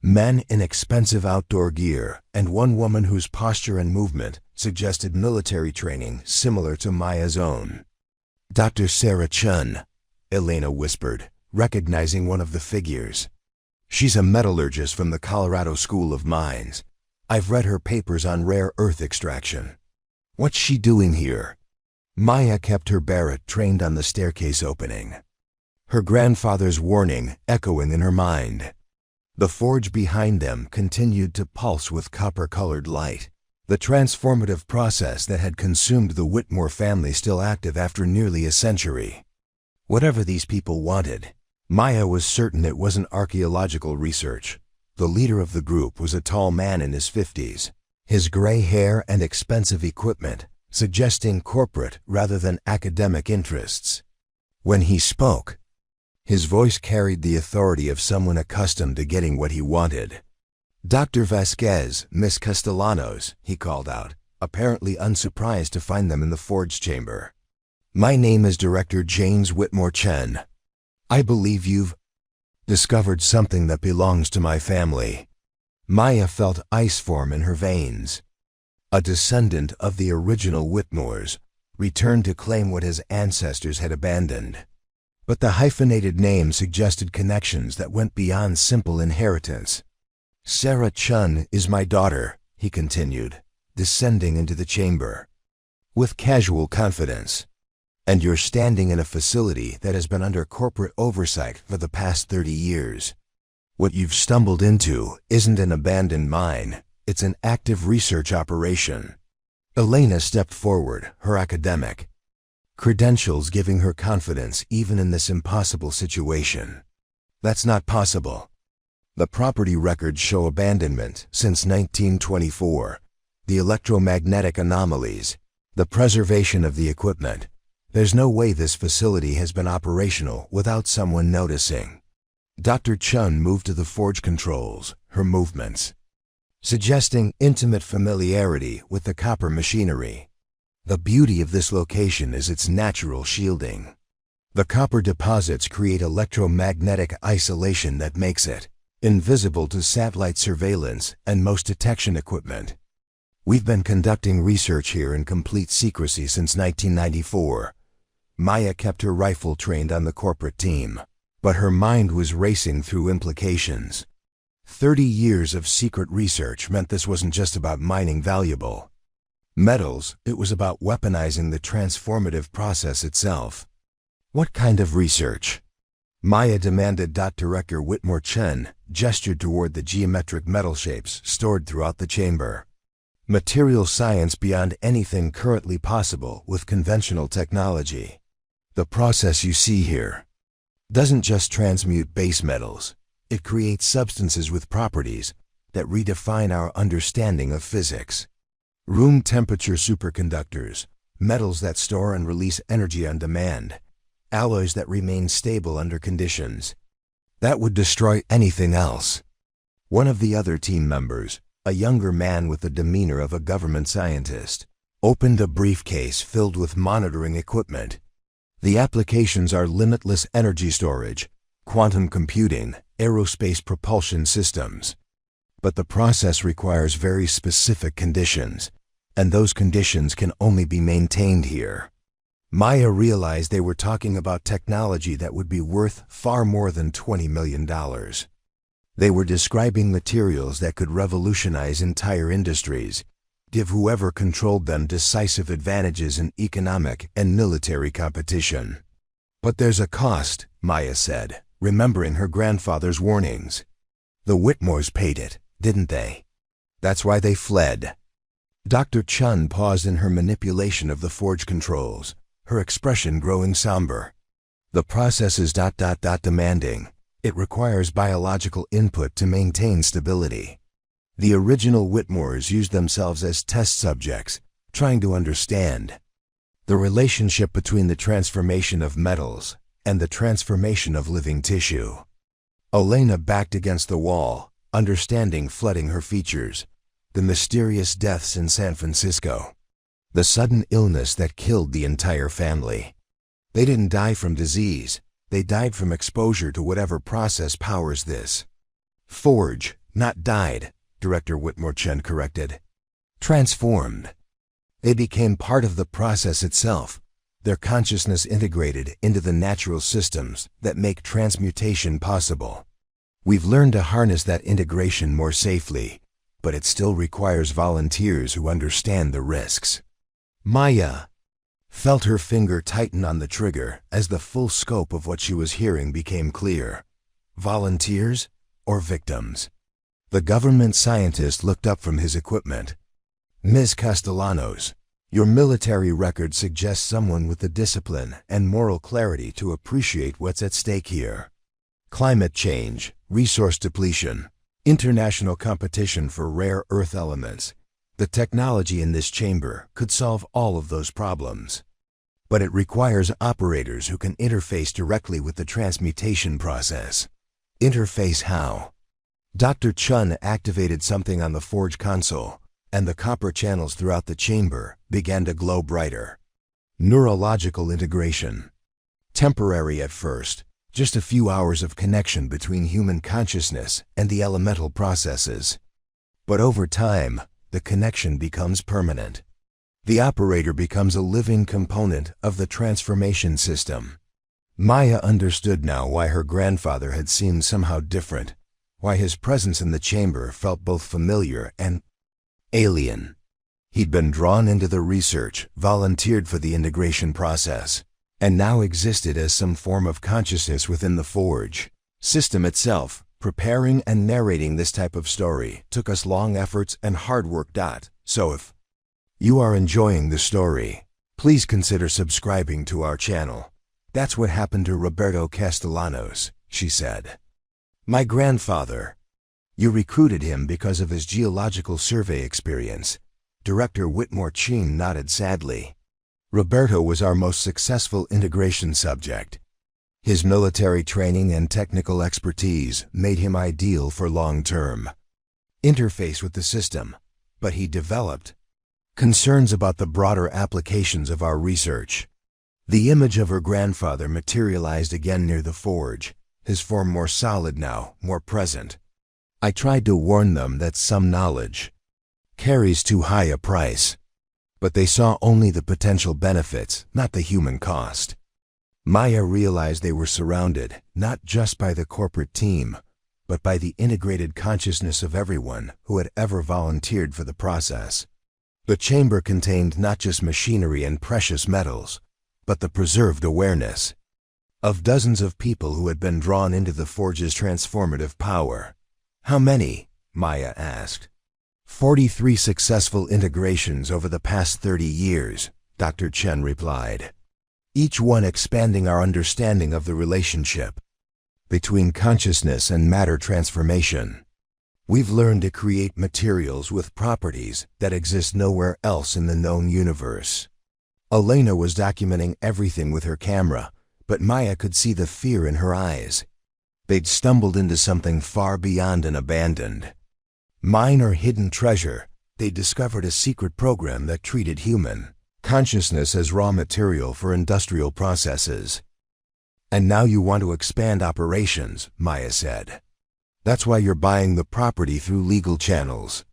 men in expensive outdoor gear, and 1 woman whose posture and movement suggested military training similar to Maya's own. Dr. Sarah Chun, Elena whispered, recognizing one of the figures. She's a metallurgist from the Colorado School of Mines. I've read her papers on rare earth extraction. What's she doing here? Maya kept her Barrett trained on the staircase opening, her grandfather's warning echoing in her mind. The forge behind them continued to pulse with copper-colored light, the transformative process that had consumed the Whitmore family still active after nearly a century. Whatever these people wanted, Maya was certain it wasn't archaeological research. The leader of the group was a tall man in his 50s, his gray hair and expensive equipment suggesting corporate rather than academic interests. When he spoke, his voice carried the authority of someone accustomed to getting what he wanted. Dr. Vasquez, Miss Castellanos, he called out, apparently unsurprised to find them in the forge chamber. My name is Director James Whitmore Chen. I believe you've discovered something that belongs to my family. Maya felt ice form in her veins. A descendant of the original Whitmores, returned to claim what his ancestors had abandoned. But the hyphenated name suggested connections that went beyond simple inheritance. "Sarah Chun is my daughter," he continued, descending into the chamber with casual confidence. "And you're standing in a facility that has been under corporate oversight for the past 30 years. What you've stumbled into isn't an abandoned mine, it's an active research operation." Elena stepped forward, her academic credentials giving her confidence even in this impossible situation. "That's not possible. The property records show abandonment since 1924. The electromagnetic anomalies, the preservation of the equipment. There's no way this facility has been operational without someone noticing." Dr. Chun moved to the forge controls, her movements suggesting intimate familiarity with the copper machinery. "The beauty of this location is its natural shielding. The copper deposits create electromagnetic isolation that makes it invisible to satellite surveillance and most detection equipment. We've been conducting research here in complete secrecy since 1994. Maya kept her rifle trained on the corporate team, but her mind was racing through implications. 30 years of secret research meant this wasn't just about mining valuable metals, it was about weaponizing the transformative process itself. "What kind of research?" Maya demanded. Director Whitmore Chen gestured toward the geometric metal shapes stored throughout the chamber. "Material science beyond anything currently possible with conventional technology. The process you see here doesn't just transmute base metals, it creates substances with properties that redefine our understanding of physics. Room temperature superconductors, metals that store and release energy on demand, alloys that remain stable under conditions that would destroy anything else." One of the other team members, a younger man with the demeanor of a government scientist, opened a briefcase filled with monitoring equipment. "The applications are limitless energy storage, quantum computing, aerospace propulsion systems. But the process requires very specific conditions, and those conditions can only be maintained here." Maya realized they were talking about technology that would be worth far more than $20 million. They were describing materials that could revolutionize entire industries, give whoever controlled them decisive advantages in economic and military competition. "But there's a cost," Maya said, remembering her grandfather's warnings. "The Whitmores paid it, didn't they? That's why they fled." Dr. Chun paused in her manipulation of the forge controls, her expression growing somber. "The process is demanding. It requires biological input to maintain stability. The original Whitmores used themselves as test subjects, trying to understand the relationship between the transformation of metals and the transformation of living tissue." Elena backed against the wall, understanding flooding her features. The mysterious deaths in San Francisco. The sudden illness that killed the entire family. They didn't die from disease, they died from exposure to whatever process powers this. "Forge, not died," Director Whitmore Chen corrected. "Transformed. They became part of the process itself, their consciousness integrated into the natural systems that make transmutation possible. We've learned to harness that integration more safely, but it still requires volunteers who understand the risks." Maya felt her finger tighten on the trigger as the full scope of what she was hearing became clear. Volunteers or victims? The government scientist looked up from his equipment. "Ms. Castellanos, your military record suggests someone with the discipline and moral clarity to appreciate what's at stake here. Climate change, resource depletion, international competition for rare earth elements. The technology in this chamber could solve all of those problems. But it requires operators who can interface directly with the transmutation process." "Interface how?" Dr. Chun activated something on the forge console, and the copper channels throughout the chamber began to glow brighter. "Neurological integration. Temporary at first, just a few hours of connection between human consciousness and the elemental processes. But over time, the connection becomes permanent. The operator becomes a living component of the transformation system. Maya understood now why her grandfather had seemed somehow different, why his presence in the chamber felt both familiar and alien. He'd been drawn into the research, volunteered for the integration process, and now existed as some form of consciousness within the forge system itself. Preparing and narrating this type of story took us long efforts and hard work. So if you are enjoying the story, please consider subscribing to our channel. That's what happened to Maya Castellanos, she said. My grandfather. You recruited him because of his geological survey experience. Director Whitmore nodded sadly. Roberto was our most successful integration subject. His military training and technical expertise made him ideal for long-term interface with the system, but he developed concerns about the broader applications of our research. The image of her grandfather materialized again near the forge, his form more solid now, more present. I tried to warn them that some knowledge carries too high a price, but they saw only the potential benefits, not the human cost. Maya realized they were surrounded, not just by the corporate team, but by the integrated consciousness of everyone who had ever volunteered for the process. The chamber contained not just machinery and precious metals, but the preserved awareness of dozens of people who had been drawn into the forge's transformative power. How many? Maya asked. 43 successful integrations over the past 30 years, Dr. Chen replied. Each one expanding our understanding of the relationship between consciousness and matter transformation. We've learned to create materials with properties that exist nowhere else in the known universe. Elena was documenting everything with her camera, but Maya could see the fear in her eyes. They'd stumbled into something far beyond an abandoned mine or hidden treasure. They'd discovered a secret program that treated human consciousness as raw material for industrial processes. And now you want to expand operations, Maya said. That's why you're buying the property through legal channels.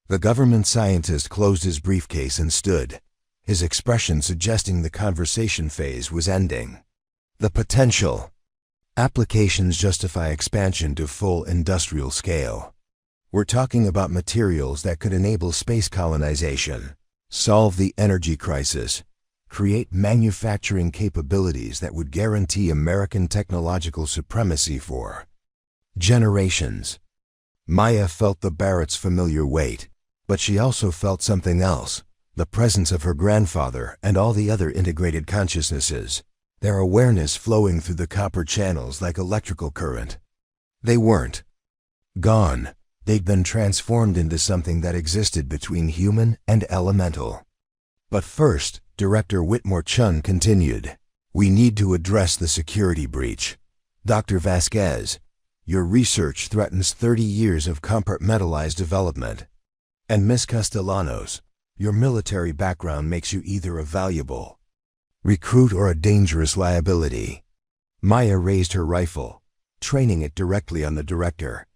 The government scientist closed his briefcase and stood, his expression suggesting the conversation phase was ending. The potential applications justify expansion to full industrial scale. We're talking about materials that could enable space colonization, solve the energy crisis, create manufacturing capabilities that would guarantee American technological supremacy for generations. Maya felt the Barrett's familiar weight, but she also felt something else, the presence of her grandfather and all the other integrated consciousnesses, their awareness flowing through the copper channels like electrical current. They weren't gone. They'd been transformed into something that existed between human and elemental. But first, Director Whitmore continued, we need to address the security breach. Dr. Vasquez, your research threatens 30 years of compartmentalized development. And Ms. Castellanos, your military background makes you either a valuable recruit or a dangerous liability. Maya raised her rifle, training it directly on the director.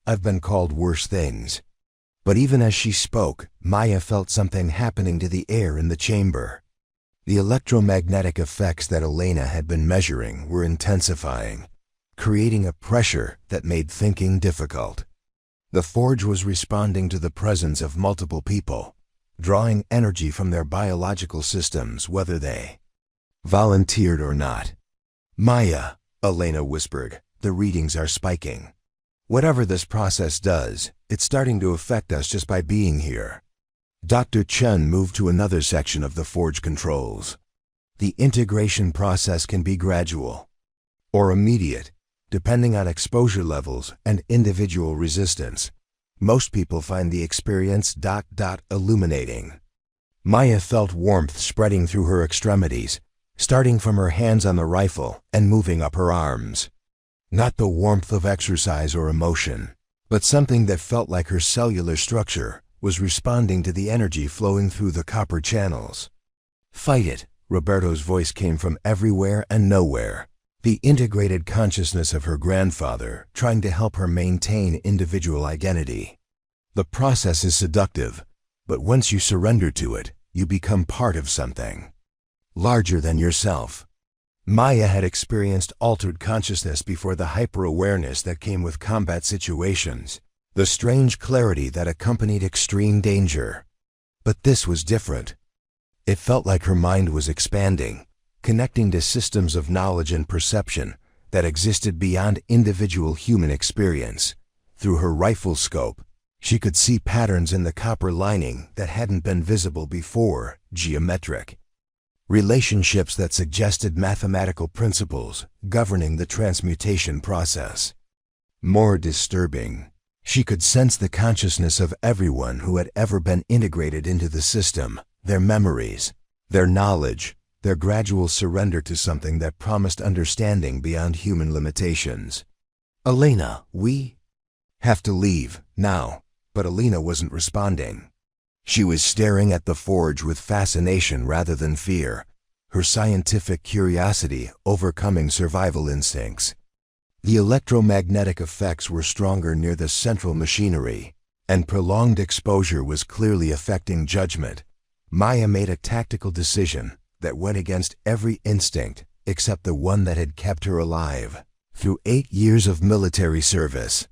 I've been called worse things. But even as she spoke, Maya felt something happening to the air in the chamber. The electromagnetic effects that Elena had been measuring were intensifying, creating a pressure that made thinking difficult. The forge was responding to the presence of multiple people, drawing energy from their biological systems whether they volunteered or not. Maya, Elena whispered, the readings are spiking. Whatever this process does, it's starting to affect us just by being here. Dr. Chen moved to another section of the forge controls. The integration process can be gradual or immediate, depending on exposure levels and individual resistance. Most people find the experience illuminating. Maya felt warmth spreading through her extremities, starting from her hands on the rifle and moving up her arms. Not the warmth of exercise or emotion, but something that felt like her cellular structure was responding to the energy flowing through the copper channels. Fight it, Roberto's voice came from everywhere and nowhere. The integrated consciousness of her grandfather trying to help her maintain individual identity. The process is seductive, but once you surrender to it, you become part of something larger than yourself. Maya had experienced altered consciousness before, the hyper-awareness that came with combat situations, the strange clarity that accompanied extreme danger. But this was different. It felt like her mind was expanding, connecting to systems of knowledge and perception that existed beyond individual human experience. Through her rifle scope, she could see patterns in the copper lining that hadn't been visible before, geometric relationships that suggested mathematical principles governing the transmutation process. More disturbing, she could sense the consciousness of everyone who had ever been integrated into the system, their memories, their knowledge, their gradual surrender to something that promised understanding beyond human limitations. "Elena, we have to leave now." But Elena wasn't responding. She was staring at the forge with fascination rather than fear, her scientific curiosity overcoming survival instincts. The electromagnetic effects were stronger near the central machinery, and prolonged exposure was clearly affecting judgment. Maya made a tactical decision that went against every instinct except the one that had kept her alive through 8 years of military service.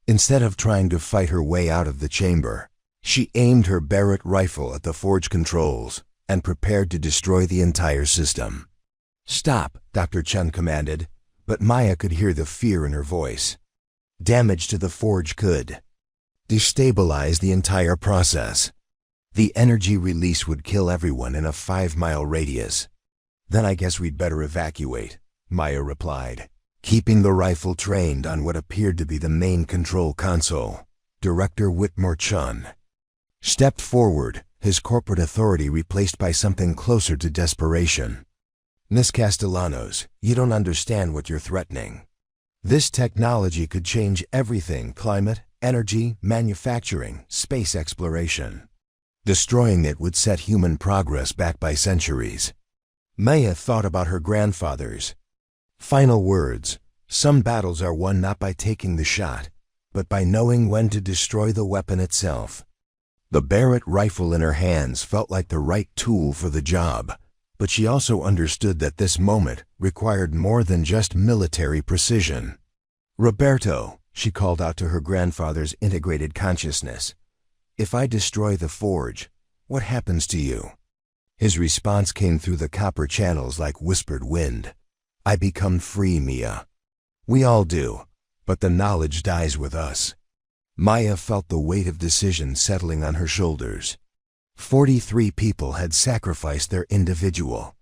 Instead of trying to fight her way out of the chamber, she aimed her Barrett rifle at the forge controls and prepared to destroy the entire system. "Stop," Dr. Chen commanded, but Maya could hear the fear in her voice. Damage to the forge could destabilize the entire process. The energy release would kill everyone in a 5-mile radius. "Then I guess we'd better evacuate," Maya replied, keeping the rifle trained on what appeared to be the main control console. Director Whitmore Chun stepped forward, his corporate authority replaced by something closer to desperation. "Miss Castellanos, you don't understand what you're threatening. This technology could change everything: climate, energy, manufacturing, space exploration. Destroying it would set human progress back by centuries." Maya thought about her grandfather's final words: "Some battles are won not by taking the shot, but by knowing when to destroy the weapon itself." The Barrett rifle in her hands felt like the right tool for the job, but she also understood that this moment required more than just military precision. "Roberto," she called out to her grandfather's integrated consciousness, "if I destroy the forge, what happens to you?" His response came through the copper channels like whispered wind. "I become free, Mia. We all do, but the knowledge dies with us." Maya felt the weight of decision settling on her shoulders. 43 people had sacrificed their individual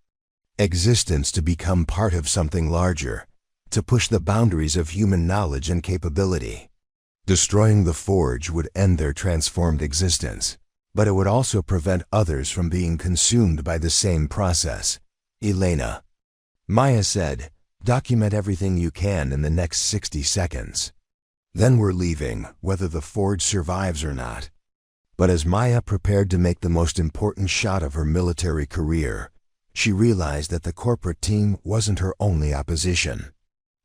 existence to become part of something larger, to push the boundaries of human knowledge and capability. Destroying the forge would end their transformed existence, but it would also prevent others from being consumed by the same process. "Elena," Maya said, "document everything you can in the next 60 seconds. Then we're leaving, whether the forge survives or not." But as Maya prepared to make the most important shot of her military career, she realized that the corporate team wasn't her only opposition.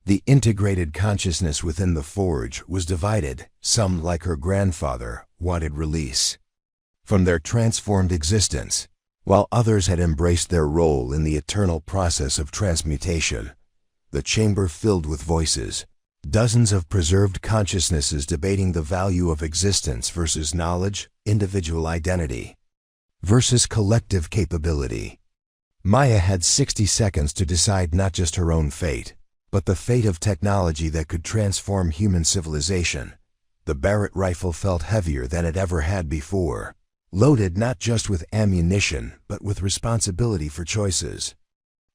The integrated consciousness within the forge was divided. Some, like her grandfather, wanted release from their transformed existence, while others had embraced their role in the eternal process of transmutation. The chamber filled with voices, dozens of preserved consciousnesses debating the value of existence versus knowledge, individual identity versus collective capability. Maya had 60 seconds to decide not just her own fate, but the fate of technology that could transform human civilization. The Barrett rifle felt heavier than it ever had before, loaded not just with ammunition, but with responsibility for choices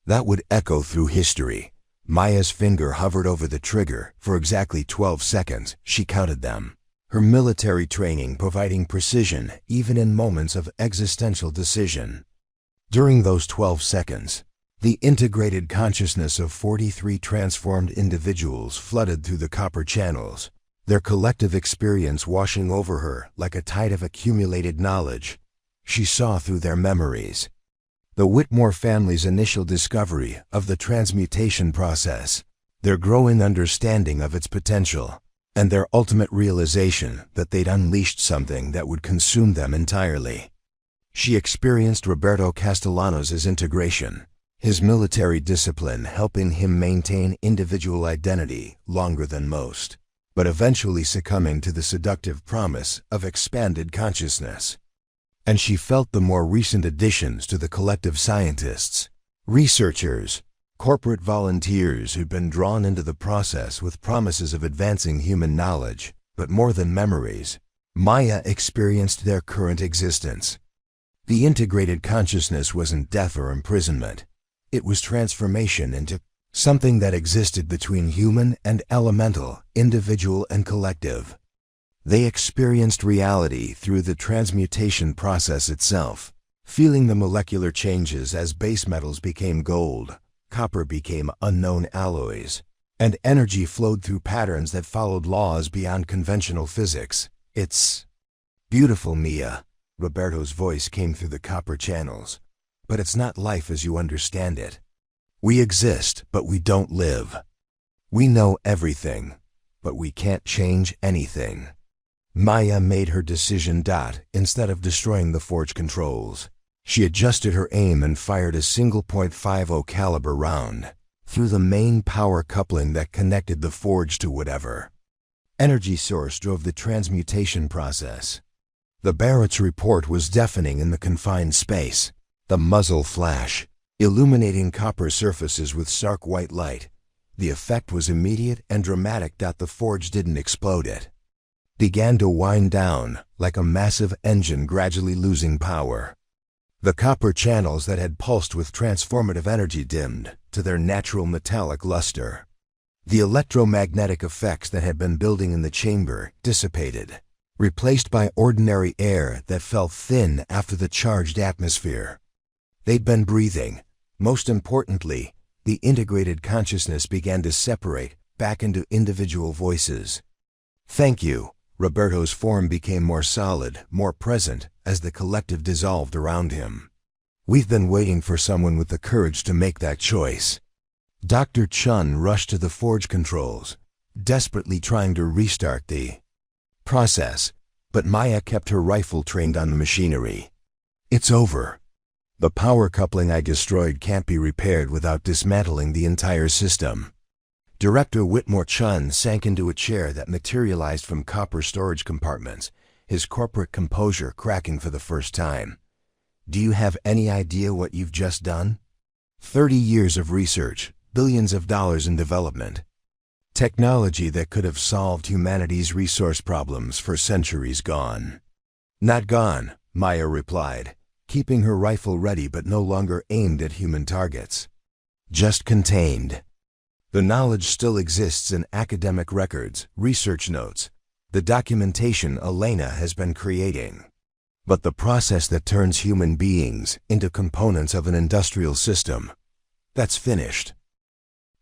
that would echo through history. Maya's finger hovered over the trigger for exactly 12 seconds. She counted them, her military training providing precision even in moments of existential decision. During those 12 seconds, the integrated consciousness of 43 transformed individuals flooded through the copper channels, their collective experience washing over her like a tide of accumulated knowledge. She saw through their memories the Whitmore family's initial discovery of the transmutation process, their growing understanding of its potential, and their ultimate realization that they'd unleashed something that would consume them entirely. She experienced Roberto Castellanos' integration, his military discipline helping him maintain individual identity longer than most, but eventually succumbing to the seductive promise of expanded consciousness. And she felt the more recent additions to the collective scientists, researchers, corporate volunteers who'd been drawn into the process with promises of advancing human knowledge, but more than memories, Maya experienced their current existence. The integrated consciousness wasn't death or imprisonment. It was transformation into something that existed between human and elemental, individual and collective. They experienced reality through the transmutation process itself, feeling the molecular changes as base metals became gold, copper became unknown alloys, and energy flowed through patterns that followed laws beyond conventional physics. It's beautiful, Mia. Roberto's voice came through the copper channels. But it's not life as you understand it. We exist, but we don't live. We know everything, but we can't change anything. Maya made her decision. Instead of destroying the forge controls, she adjusted her aim and fired a single .50 caliber round through the main power coupling that connected the forge to whatever energy source drove the transmutation process. The Barrett's report was deafening in the confined space. The muzzle flash, illuminating copper surfaces with stark white light. The effect was immediate and dramatic. The forge didn't explode, it began to wind down, like a massive engine gradually losing power. The copper channels that had pulsed with transformative energy dimmed to their natural metallic luster. The electromagnetic effects that had been building in the chamber dissipated, replaced by ordinary air that felt thin after the charged atmosphere they'd been breathing. Most importantly, the integrated consciousness began to separate back into individual voices. Thank you. Roberto's form became more solid, more present, as the collective dissolved around him. We've been waiting for someone with the courage to make that choice. Dr. Chun rushed to the forge controls, desperately trying to restart the process, but Maya kept her rifle trained on the machinery. It's over. The power coupling I destroyed can't be repaired without dismantling the entire system. Director Whitmore Chun sank into a chair that materialized from copper storage compartments, his corporate composure cracking for the first time. Do you have any idea what you've just done? 30 years of research, billions of dollars in development. Technology that could have solved humanity's resource problems for centuries gone. Not gone, Maya replied, keeping her rifle ready but no longer aimed at human targets. Just contained. The knowledge still exists in academic records, research notes, the documentation Elena has been creating. But the process that turns human beings into components of an industrial system, that's finished.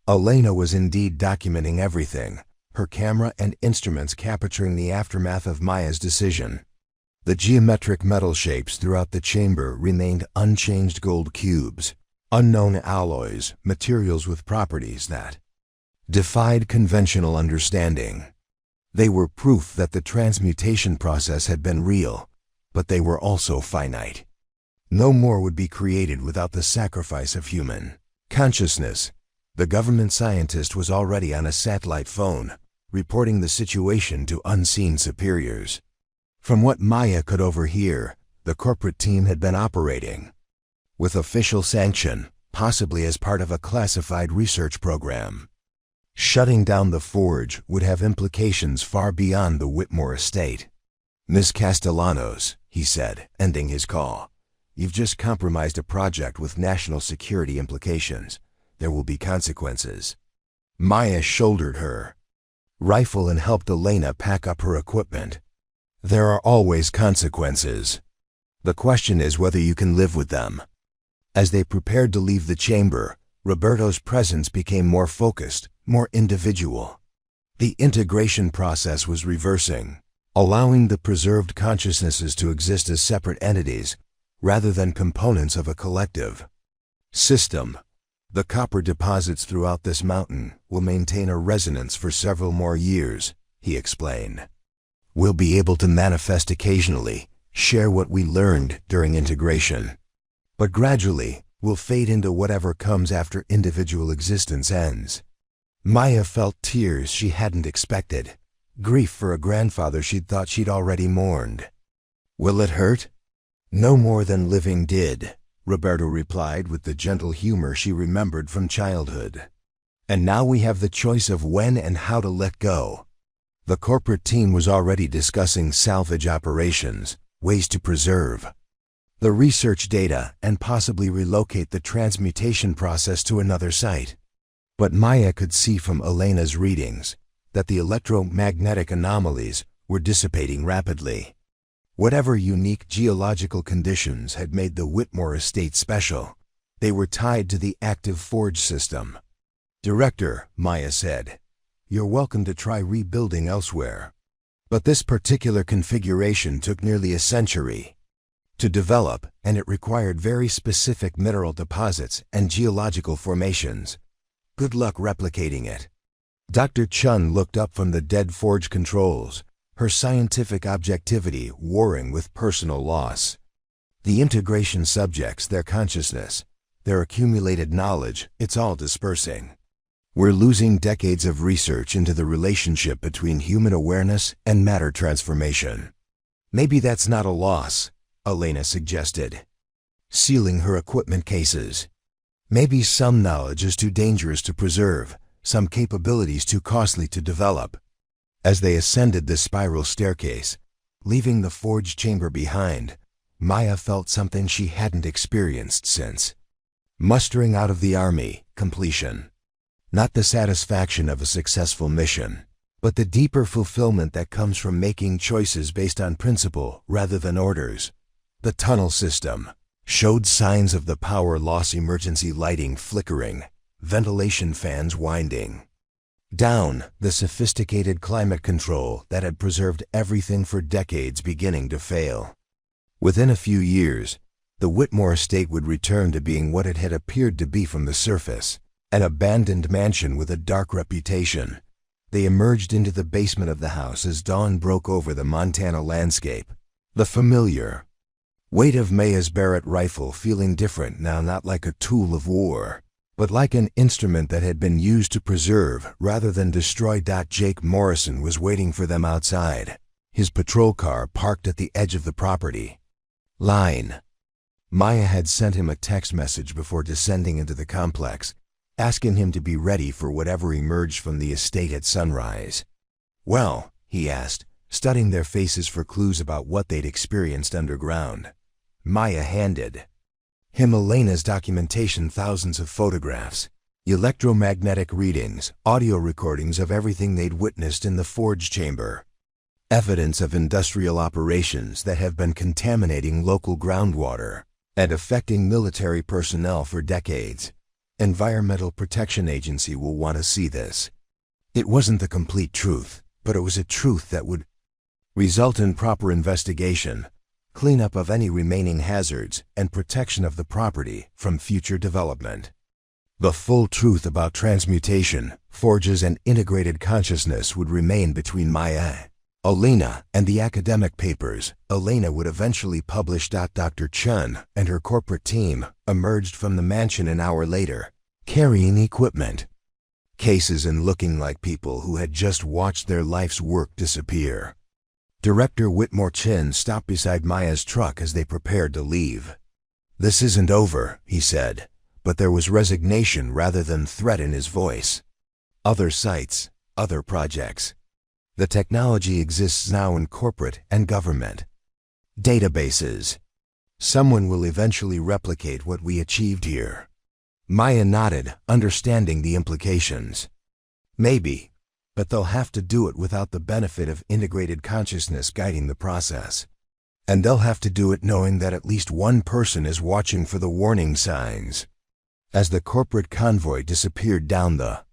Elena was indeed documenting everything, her camera and instruments capturing the aftermath of Maya's decision. The geometric metal shapes throughout the chamber remained unchanged: gold cubes, unknown alloys, materials with properties that defied conventional understanding. They were proof that the transmutation process had been real, but they were also finite. No more would be created without the sacrifice of human consciousness. The government scientist was already on a satellite phone, reporting the situation to unseen superiors. From what Maya could overhear, the corporate team had been operating with official sanction, possibly as part of a classified research program. Shutting down the forge would have implications far beyond the Whitmore Estate. Miss Castellanos, he said, ending his call, you've just compromised a project with national security implications. There will be consequences. Maya shouldered her rifle and helped Elena pack up her equipment. There are always consequences. The question is whether you can live with them. As they prepared to leave the chamber, Roberto's presence became more focused, more individual. The integration process was reversing, allowing the preserved consciousnesses to exist as separate entities, rather than components of a collective system. The copper deposits throughout this mountain will maintain a resonance for several more years, he explained. We'll be able to manifest occasionally, share what we learned during integration. But gradually, we'll fade into whatever comes after individual existence ends. Maya felt tears she hadn't expected, grief for a grandfather she'd thought she'd already mourned. Will it hurt? No more than living did, Roberto replied with the gentle humor she remembered from childhood. And now we have the choice of when and how to let go. The corporate team was already discussing salvage operations, ways to preserve the research data and possibly relocate the transmutation process to another site. But Maya could see from Elena's readings that the electromagnetic anomalies were dissipating rapidly. Whatever unique geological conditions had made the Whitmore Estate special, they were tied to the active forge system. "Director," Maya said, "you're welcome to try rebuilding elsewhere. But this particular configuration took nearly a century to develop, and it required very specific mineral deposits and geological formations. Good luck replicating it." Dr. Chun looked up from the dead forge controls, her scientific objectivity warring with personal loss. The integration subjects, their consciousness, their accumulated knowledge, it's all dispersing. We're losing decades of research into the relationship between human awareness and matter transformation. Maybe that's not a loss, Elena suggested, sealing her equipment cases. Maybe some knowledge is too dangerous to preserve, some capabilities too costly to develop. As they ascended the spiral staircase, leaving the forge chamber behind, Maya felt something she hadn't experienced since mustering out of the army, completion. Not the satisfaction of a successful mission, but the deeper fulfillment that comes from making choices based on principle rather than orders. The tunnel system showed signs of the power loss, emergency lighting flickering, ventilation fans winding down, the sophisticated climate control that had preserved everything for decades beginning to fail. Within a few years, the Whitmore Estate would return to being what it had appeared to be from the surface, an abandoned mansion with a dark reputation. They emerged into the basement of the house as dawn broke over the Montana landscape. The familiar weight of Maya's Barrett rifle feeling different now, not like a tool of war, but like an instrument that had been used to preserve rather than destroy. Jake Morrison was waiting for them outside, his patrol car parked at the edge of the property line. Maya had sent him a text message before descending into the complex, asking him to be ready for whatever emerged from the estate at sunrise. "Well," he asked, studying their faces for clues about what they'd experienced underground. Maya handed him Elena's documentation, thousands of photographs, electromagnetic readings, audio recordings of everything they'd witnessed in the forge chamber. Evidence of industrial operations that have been contaminating local groundwater and affecting military personnel for decades. Environmental Protection Agency will want to see this. It wasn't the complete truth, but it was a truth that would result in proper investigation, cleanup of any remaining hazards, and protection of the property from future development. The full truth about transmutation, forges, and integrated consciousness would remain between Maya, Elena, and the academic papers Elena would eventually publish. Dr. Chun and her corporate team emerged from the mansion an hour later, carrying equipment, cases, and looking like people who had just watched their life's work disappear. Director Whitmore Chin stopped beside Maya's truck as they prepared to leave. "This isn't over," he said, but there was resignation rather than threat in his voice. "Other sites, other projects. The technology exists now in corporate and government databases. Someone will eventually replicate what we achieved here." Maya nodded, understanding the implications. "Maybe, but they'll have to do it without the benefit of integrated consciousness guiding the process. And they'll have to do it knowing that at least one person is watching for the warning signs." As the corporate convoy disappeared down the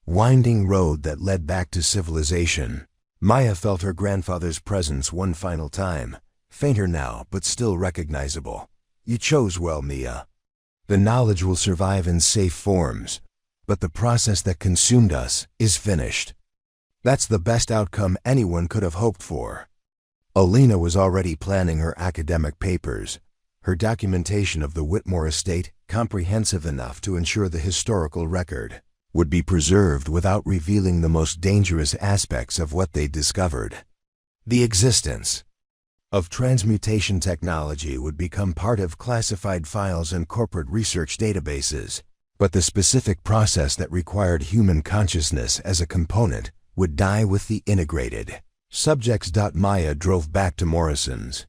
winding road that led back to civilization, Maya felt her grandfather's presence one final time, fainter now but still recognizable. "You chose well, Mia. The knowledge will survive in safe forms, but the process that consumed us is finished. That's the best outcome anyone could have hoped for." Elena was already planning her academic papers, her documentation of the Whitmore Estate comprehensive enough to ensure the historical record would be preserved without revealing the most dangerous aspects of what they discovered. The existence of transmutation technology would become part of classified files and corporate research databases, but the specific process that required human consciousness as a component would die with the integrated subjects. Maya drove back to Morrison's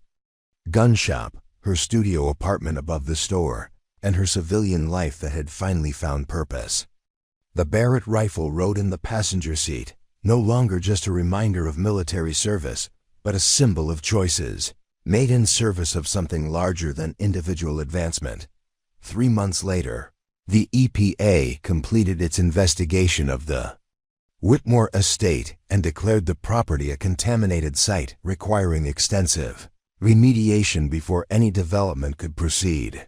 gun shop, her studio apartment above the store, and her civilian life that had finally found purpose. The Barrett rifle rode in the passenger seat, no longer just a reminder of military service, but a symbol of choices made in service of something larger than individual advancement. 3 months later, the EPA completed its investigation of the Whitmore Estate and declared the property a contaminated site requiring extensive remediation before any development could proceed.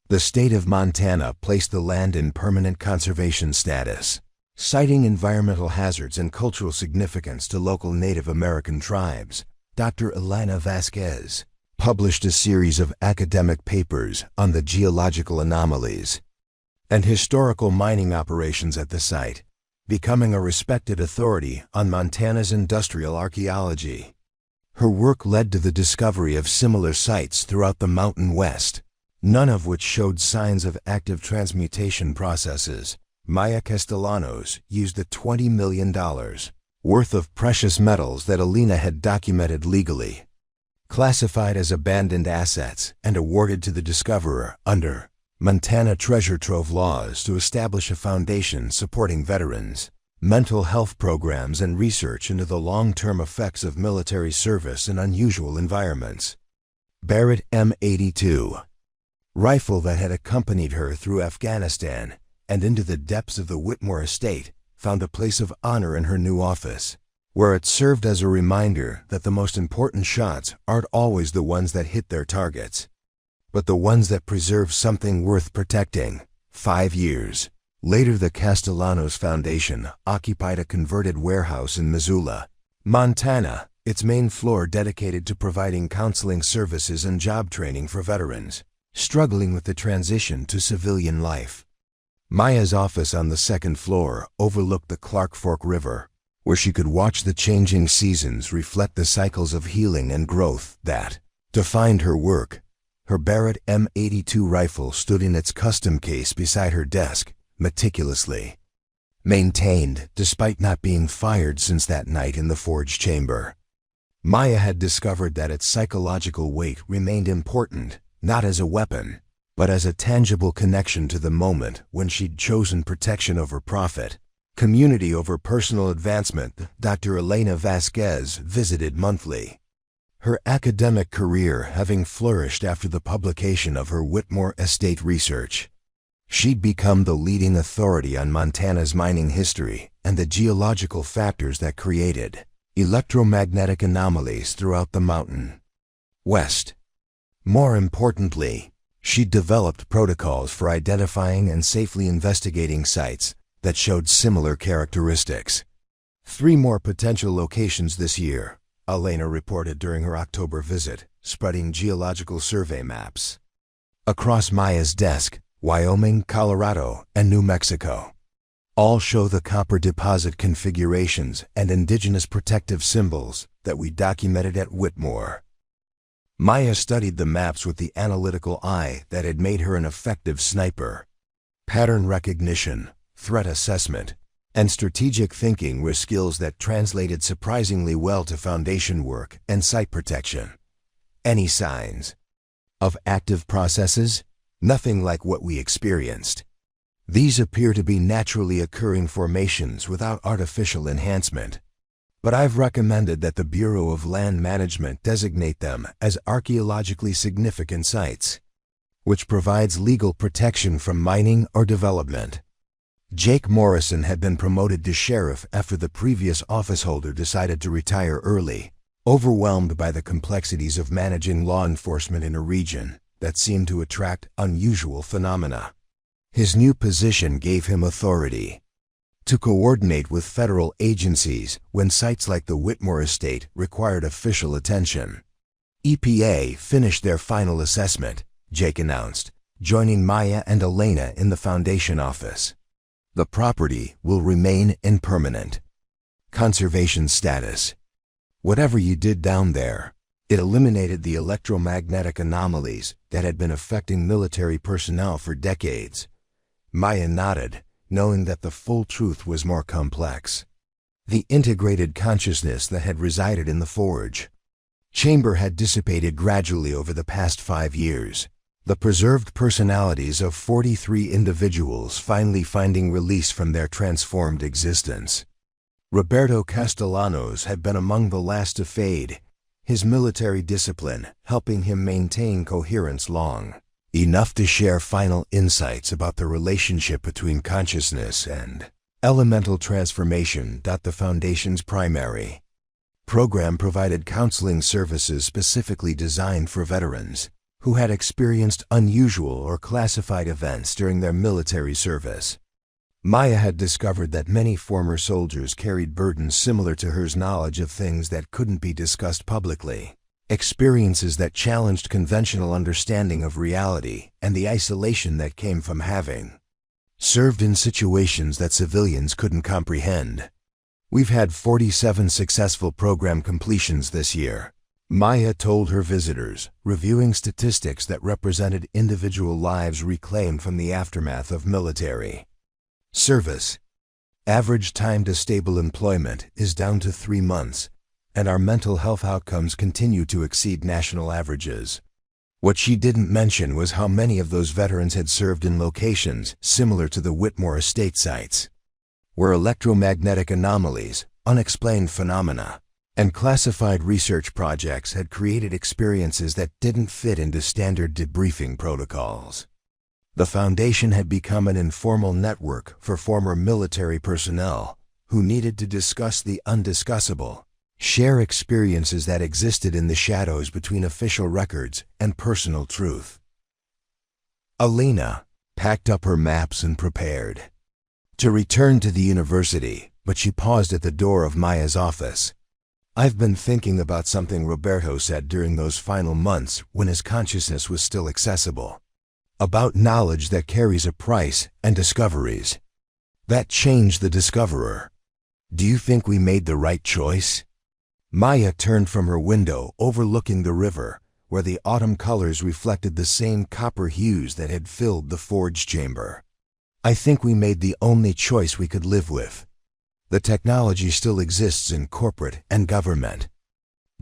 The state of Montana placed the land in permanent conservation status, citing environmental hazards and cultural significance to local Native American tribes. Dr. Elena Vasquez published a series of academic papers on the geological anomalies and historical mining operations at the site, becoming a respected authority on Montana's industrial archaeology. Her work led to the discovery of similar sites throughout the Mountain West, none of which showed signs of active transmutation processes. Maya Castellanos used the $20 million worth of precious metals that Elena had documented legally, classified as abandoned assets, and awarded to the discoverer under Montana treasure trove laws to establish a foundation supporting veterans, mental health programs, and research into the long-term effects of military service in unusual environments. Barrett M82 rifle that had accompanied her through Afghanistan and into the depths of the Whitmore Estate found a place of honor in her new office, where it served as a reminder that the most important shots aren't always the ones that hit their targets, but the ones that preserve something worth protecting. 5 years later, the Castellanos Foundation occupied a converted warehouse in Missoula, Montana, its main floor dedicated to providing counseling services and job training for veterans struggling with the transition to civilian life. Maya's office on the second floor overlooked the Clark Fork River, where she could watch the changing seasons reflect the cycles of healing and growth that defined her work. Her Barrett M82 rifle stood in its custom case beside her desk, meticulously maintained despite not being fired since that night in the forge chamber. Maya had discovered that its psychological weight remained important, not as a weapon, but as a tangible connection to the moment when she'd chosen protection over profit, community over personal advancement. Dr. Elena Vasquez visited monthly, her academic career having flourished after the publication of her Whitmore Estate research. She'd become the leading authority on Montana's mining history and the geological factors that created electromagnetic anomalies throughout the Mountain West. More importantly, she developed protocols for identifying and safely investigating sites that showed similar characteristics. 3 more potential locations this year, Elena reported during her October visit, spreading geological survey maps across Maya's desk. Wyoming, Colorado, and New Mexico all show the copper deposit configurations and indigenous protective symbols that we documented at Whitmore. Maya studied the maps with the analytical eye that had made her an effective sniper. Pattern recognition, threat assessment, and strategic thinking were skills that translated surprisingly well to foundation work and site protection. Any signs of active processes? Nothing like what we experienced. These appear to be naturally occurring formations without artificial enhancement, but I've recommended that the Bureau of Land Management designate them as archaeologically significant sites, which provides legal protection from mining or development. Jake Morrison had been promoted to sheriff after the previous officeholder decided to retire early, overwhelmed by the complexities of managing law enforcement in a region that seemed to attract unusual phenomena. His new position gave him authority to coordinate with federal agencies when sites like the Whitmore Estate required official attention. EPA finished their final assessment, Jake announced, joining Maya and Elena in the Foundation office. The property will remain impermanent. Conservation status. Whatever you did down there, it eliminated the electromagnetic anomalies that had been affecting military personnel for decades. Maya nodded, knowing that the full truth was more complex. The integrated consciousness that had resided in the forge chamber had dissipated gradually over the past 5 years, the preserved personalities of 43 individuals finally finding release from their transformed existence. Roberto Castellanos had been among the last to fade, his military discipline helping him maintain coherence long enough to share final insights about the relationship between consciousness and elemental transformation. The Foundation's primary program provided counseling services specifically designed for veterans who had experienced unusual or classified events during their military service. Maya had discovered that many former soldiers carried burdens similar to hers, knowledge of things that couldn't be discussed publicly, experiences that challenged conventional understanding of reality, and the isolation that came from having served in situations that civilians couldn't comprehend. We've had 47 successful program completions this year, Maya told her visitors, reviewing statistics that represented individual lives reclaimed from the aftermath of military service. Average time to stable employment is down to 3 months, and our mental health outcomes continue to exceed national averages. What she didn't mention was how many of those veterans had served in locations similar to the Whitmore Estate sites, where electromagnetic anomalies, unexplained phenomena, and classified research projects had created experiences that didn't fit into standard debriefing protocols. The Foundation had become an informal network for former military personnel who needed to discuss the undiscussable, share experiences that existed in the shadows between official records and personal truth. Elena packed up her maps and prepared to return to the university, but she paused at the door of Maya's office. "I've been thinking about something Roberto said during those final months when his consciousness was still accessible. About knowledge that carries a price and discoveries that change the discoverer. Do you think we made the right choice?" Maya turned from her window overlooking the river, where the autumn colors reflected the same copper hues that had filled the forge chamber. "I think we made the only choice we could live with. The technology still exists in corporate and government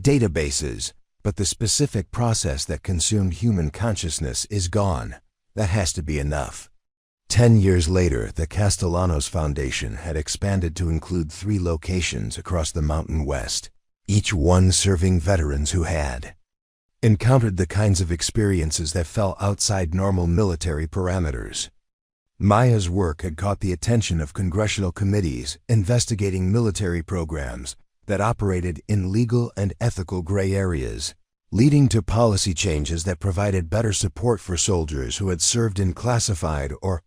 databases, but the specific process that consumed human consciousness is gone. That has to be enough." 10 years later, the Castellanos Foundation had expanded to include 3 locations across the Mountain West, each one serving veterans who had encountered the kinds of experiences that fell outside normal military parameters. Maya's work had caught the attention of congressional committees investigating military programs that operated in legal and ethical gray areas, leading to policy changes that provided better support for soldiers who had served in classified or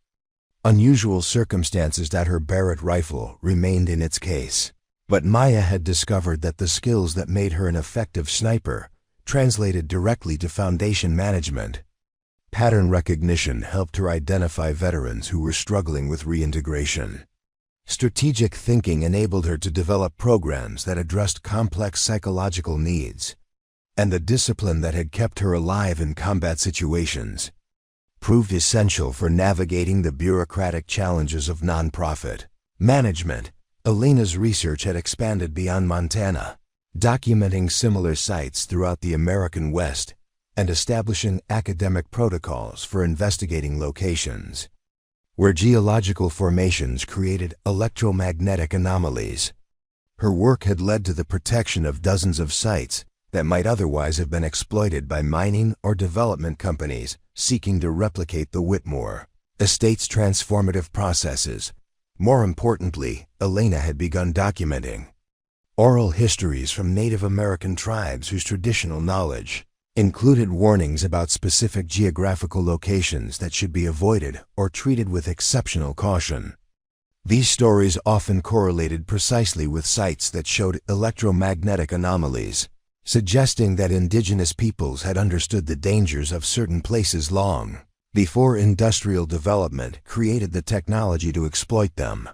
unusual circumstances. Her Barrett rifle remained in its case, but Maya had discovered that the skills that made her an effective sniper translated directly to Foundation management. Pattern recognition helped her identify veterans who were struggling with reintegration. Strategic thinking enabled her to develop programs that addressed complex psychological needs. And the discipline that had kept her alive in combat situations proved essential for navigating the bureaucratic challenges of nonprofit management. Elena's research had expanded beyond Montana, documenting similar sites throughout the American West and establishing academic protocols for investigating locations where geological formations created electromagnetic anomalies. Her work had led to the protection of dozens of sites that might otherwise have been exploited by mining or development companies seeking to replicate the Whitmore Estate's transformative processes. More importantly, Elena had begun documenting oral histories from Native American tribes whose traditional knowledge included warnings about specific geographical locations that should be avoided or treated with exceptional caution. These stories often correlated precisely with sites that showed electromagnetic anomalies, suggesting that indigenous peoples had understood the dangers of certain places long before industrial development created the technology to exploit them.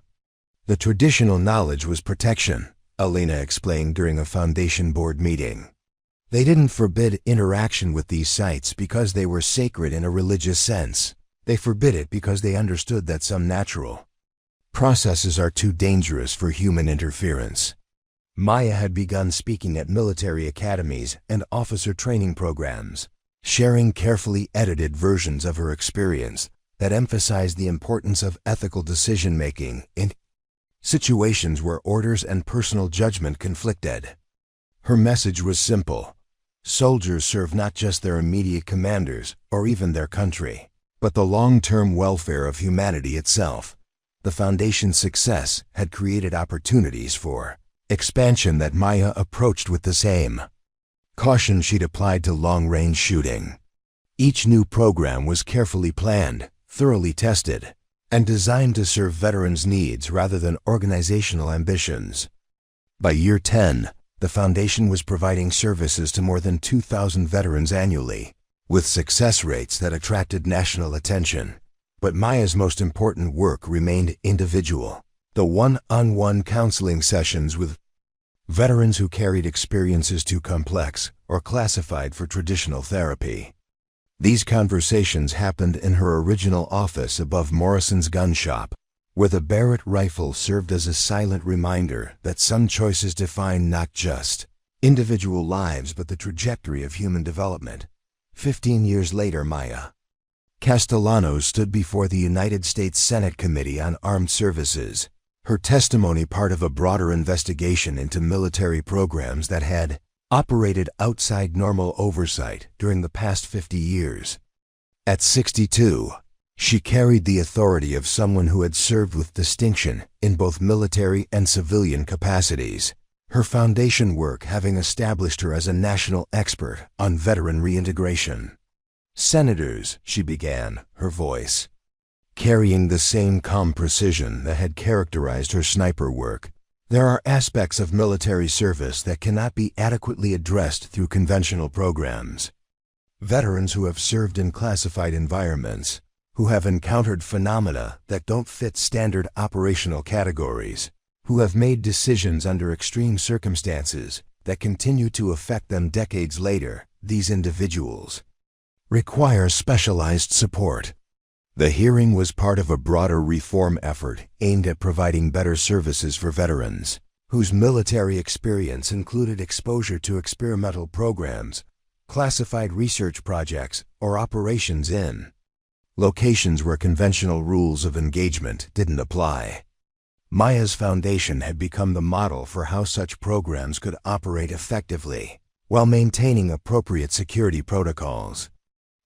The traditional knowledge was protection, Elena explained during a Foundation board meeting. They didn't forbid interaction with these sites because they were sacred in a religious sense. They forbid it because they understood that some natural processes are too dangerous for human interference. Maya had begun speaking at military academies and officer training programs, sharing carefully edited versions of her experience that emphasized the importance of ethical decision-making in situations where orders and personal judgment conflicted. Her message was simple. Soldiers serve not just their immediate commanders or even their country, but the long-term welfare of humanity itself. The Foundation's success had created opportunities for expansion that Maya approached with the same caution she'd applied to long-range shooting. Each new program was carefully planned, thoroughly tested, and designed to serve veterans' needs rather than organizational ambitions. By year 10, the Foundation was providing services to more than 2,000 veterans annually, with success rates that attracted national attention. But Maya's most important work remained individual. The one-on-one counseling sessions with veterans who carried experiences too complex or classified for traditional therapy. These conversations happened in her original office above Morrison's gun shop, where the Barrett rifle served as a silent reminder that some choices define not just individual lives but the trajectory of human development. 15 years later, Maya Castellanos stood before the United States Senate Committee on Armed Services, her testimony part of a broader investigation into military programs that had operated outside normal oversight during the past 50 years. At 62, she carried the authority of someone who had served with distinction in both military and civilian capacities, her Foundation work having established her as a national expert on veteran reintegration. "Senators," she began, her voice carrying the same calm precision that had characterized her sniper work, "there are aspects of military service that cannot be adequately addressed through conventional programs. Veterans who have served in classified environments, who have encountered phenomena that don't fit standard operational categories, who have made decisions under extreme circumstances that continue to affect them decades later, these individuals require specialized support." The hearing was part of a broader reform effort aimed at providing better services for veterans, whose military experience included exposure to experimental programs, classified research projects, or operations in locations where conventional rules of engagement didn't apply. Maya's Foundation had become the model for how such programs could operate effectively while maintaining appropriate security protocols.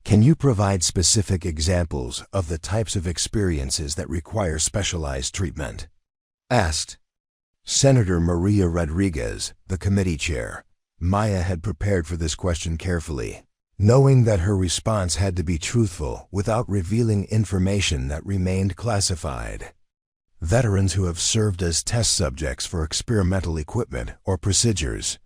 "Can you provide specific examples of the types of experiences that require specialized treatment?" asked Senator Maria Rodriguez, the committee chair. Maya had prepared for this question carefully, knowing that her response had to be truthful without revealing information that remained classified. Veterans who have served as test subjects for experimental equipment or procedures.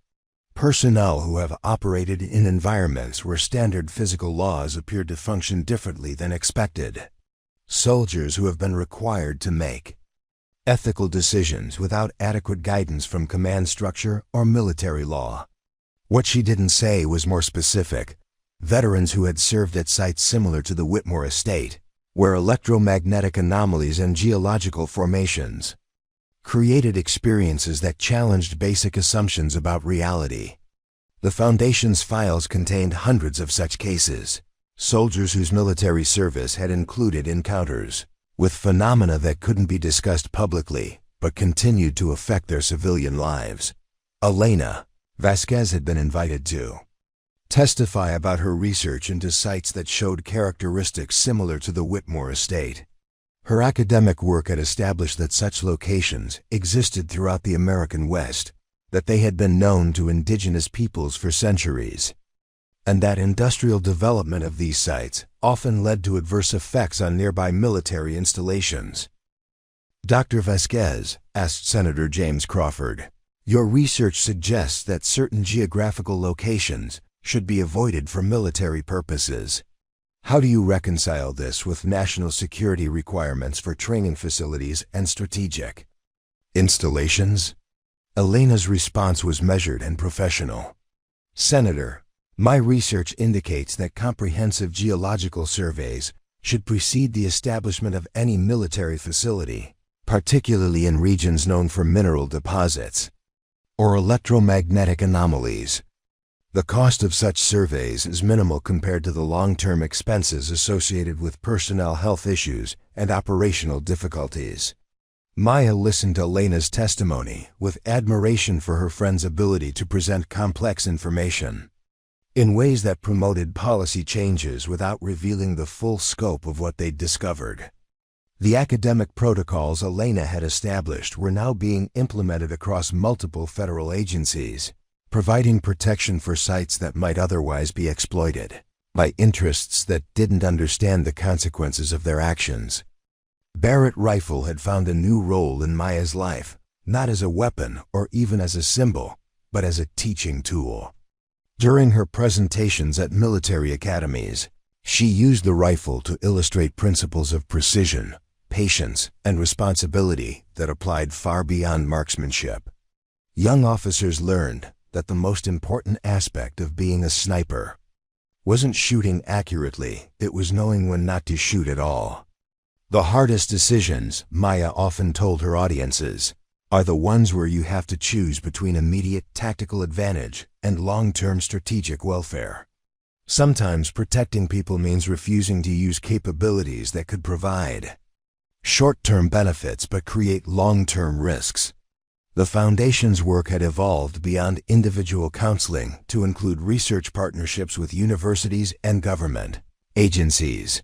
Personnel who have operated in environments where standard physical laws appeared to function differently than expected. Soldiers who have been required to make ethical decisions without adequate guidance from command structure or military law. What she didn't say was more specific. Veterans who had served at sites similar to the Whitmore Estate, where electromagnetic anomalies and geological formations created experiences that challenged basic assumptions about reality. The Foundation's files contained hundreds of such cases, soldiers whose military service had included encounters with phenomena that couldn't be discussed publicly but continued to affect their civilian lives. Elena Vasquez had been invited to testify about her research into sites that showed characteristics similar to the Whitmore Estate. Her academic work had established that such locations existed throughout the American West, that they had been known to indigenous peoples for centuries, and that industrial development of these sites often led to adverse effects on nearby military installations. Dr. Vasquez, asked Senator James Crawford, your research suggests that certain geographical locations should be avoided for military purposes. How do you reconcile this with national security requirements for training facilities and strategic installations? Elena's response was measured and professional. Senator, my research indicates that comprehensive geological surveys should precede the establishment of any military facility, particularly in regions known for mineral deposits or electromagnetic anomalies. The cost of such surveys is minimal compared to the long-term expenses associated with personnel health issues and operational difficulties. Maya listened to Elena's testimony with admiration for her friend's ability to present complex information in ways that promoted policy changes without revealing the full scope of what they'd discovered. The academic protocols Elena had established were now being implemented across multiple federal agencies, providing protection for sites that might otherwise be exploited by interests that didn't understand the consequences of their actions. Barrett rifle had found a new role in Maya's life, not as a weapon or even as a symbol, but as a teaching tool. During her presentations at military academies, she used the rifle to illustrate principles of precision, patience, and responsibility that applied far beyond marksmanship. Young officers learned that the most important aspect of being a sniper wasn't shooting accurately, it was knowing when not to shoot at all. The hardest decisions, Maya often told her audiences, are the ones where you have to choose between immediate tactical advantage and long-term strategic welfare. Sometimes protecting people means refusing to use capabilities that could provide short-term benefits but create long-term risks. The Foundation's work had evolved beyond individual counseling to include research partnerships with universities and government agencies.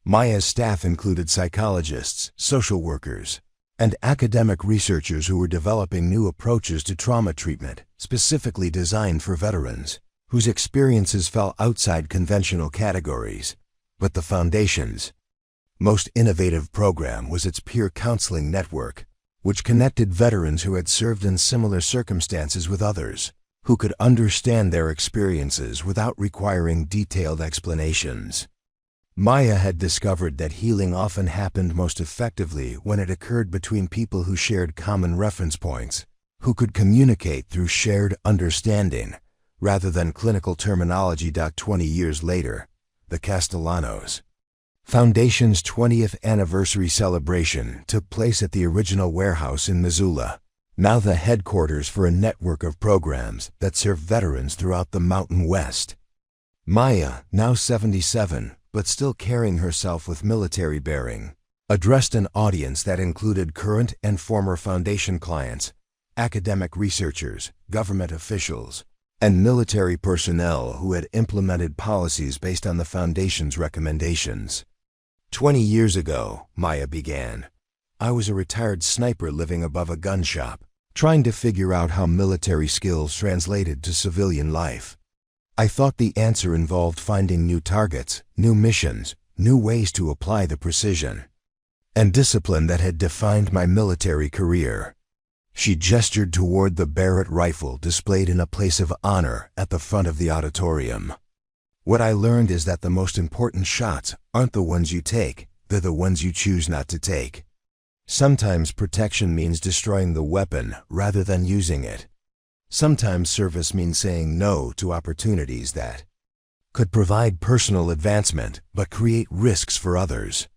Maya's staff included psychologists, social workers, and academic researchers who were developing new approaches to trauma treatment, specifically designed for veterans, whose experiences fell outside conventional categories. But the Foundation's most innovative program was its peer counseling network, which connected veterans who had served in similar circumstances with others, who could understand their experiences without requiring detailed explanations. Maya had discovered that healing often happened most effectively when it occurred between people who shared common reference points, who could communicate through shared understanding, rather than clinical terminology. 20 years later, the Castellanos Foundation's 20th anniversary celebration took place at the original warehouse in Missoula, now the headquarters for a network of programs that serve veterans throughout the Mountain West. Maya, now 77, but still carrying herself with military bearing, addressed an audience that included current and former Foundation clients, academic researchers, government officials, and military personnel who had implemented policies based on the Foundation's recommendations. 20 years ago, Maya began, I was a retired sniper living above a gun shop, trying to figure out how military skills translated to civilian life. I thought the answer involved finding new targets, new missions, new ways to apply the precision and discipline that had defined my military career. She gestured toward the Barrett rifle displayed in a place of honor at the front of the auditorium. What I learned is that the most important shots aren't the ones you take, they're the ones you choose not to take. Sometimes protection means destroying the weapon rather than using it. Sometimes service means saying no to opportunities that could provide personal advancement but create risks for others.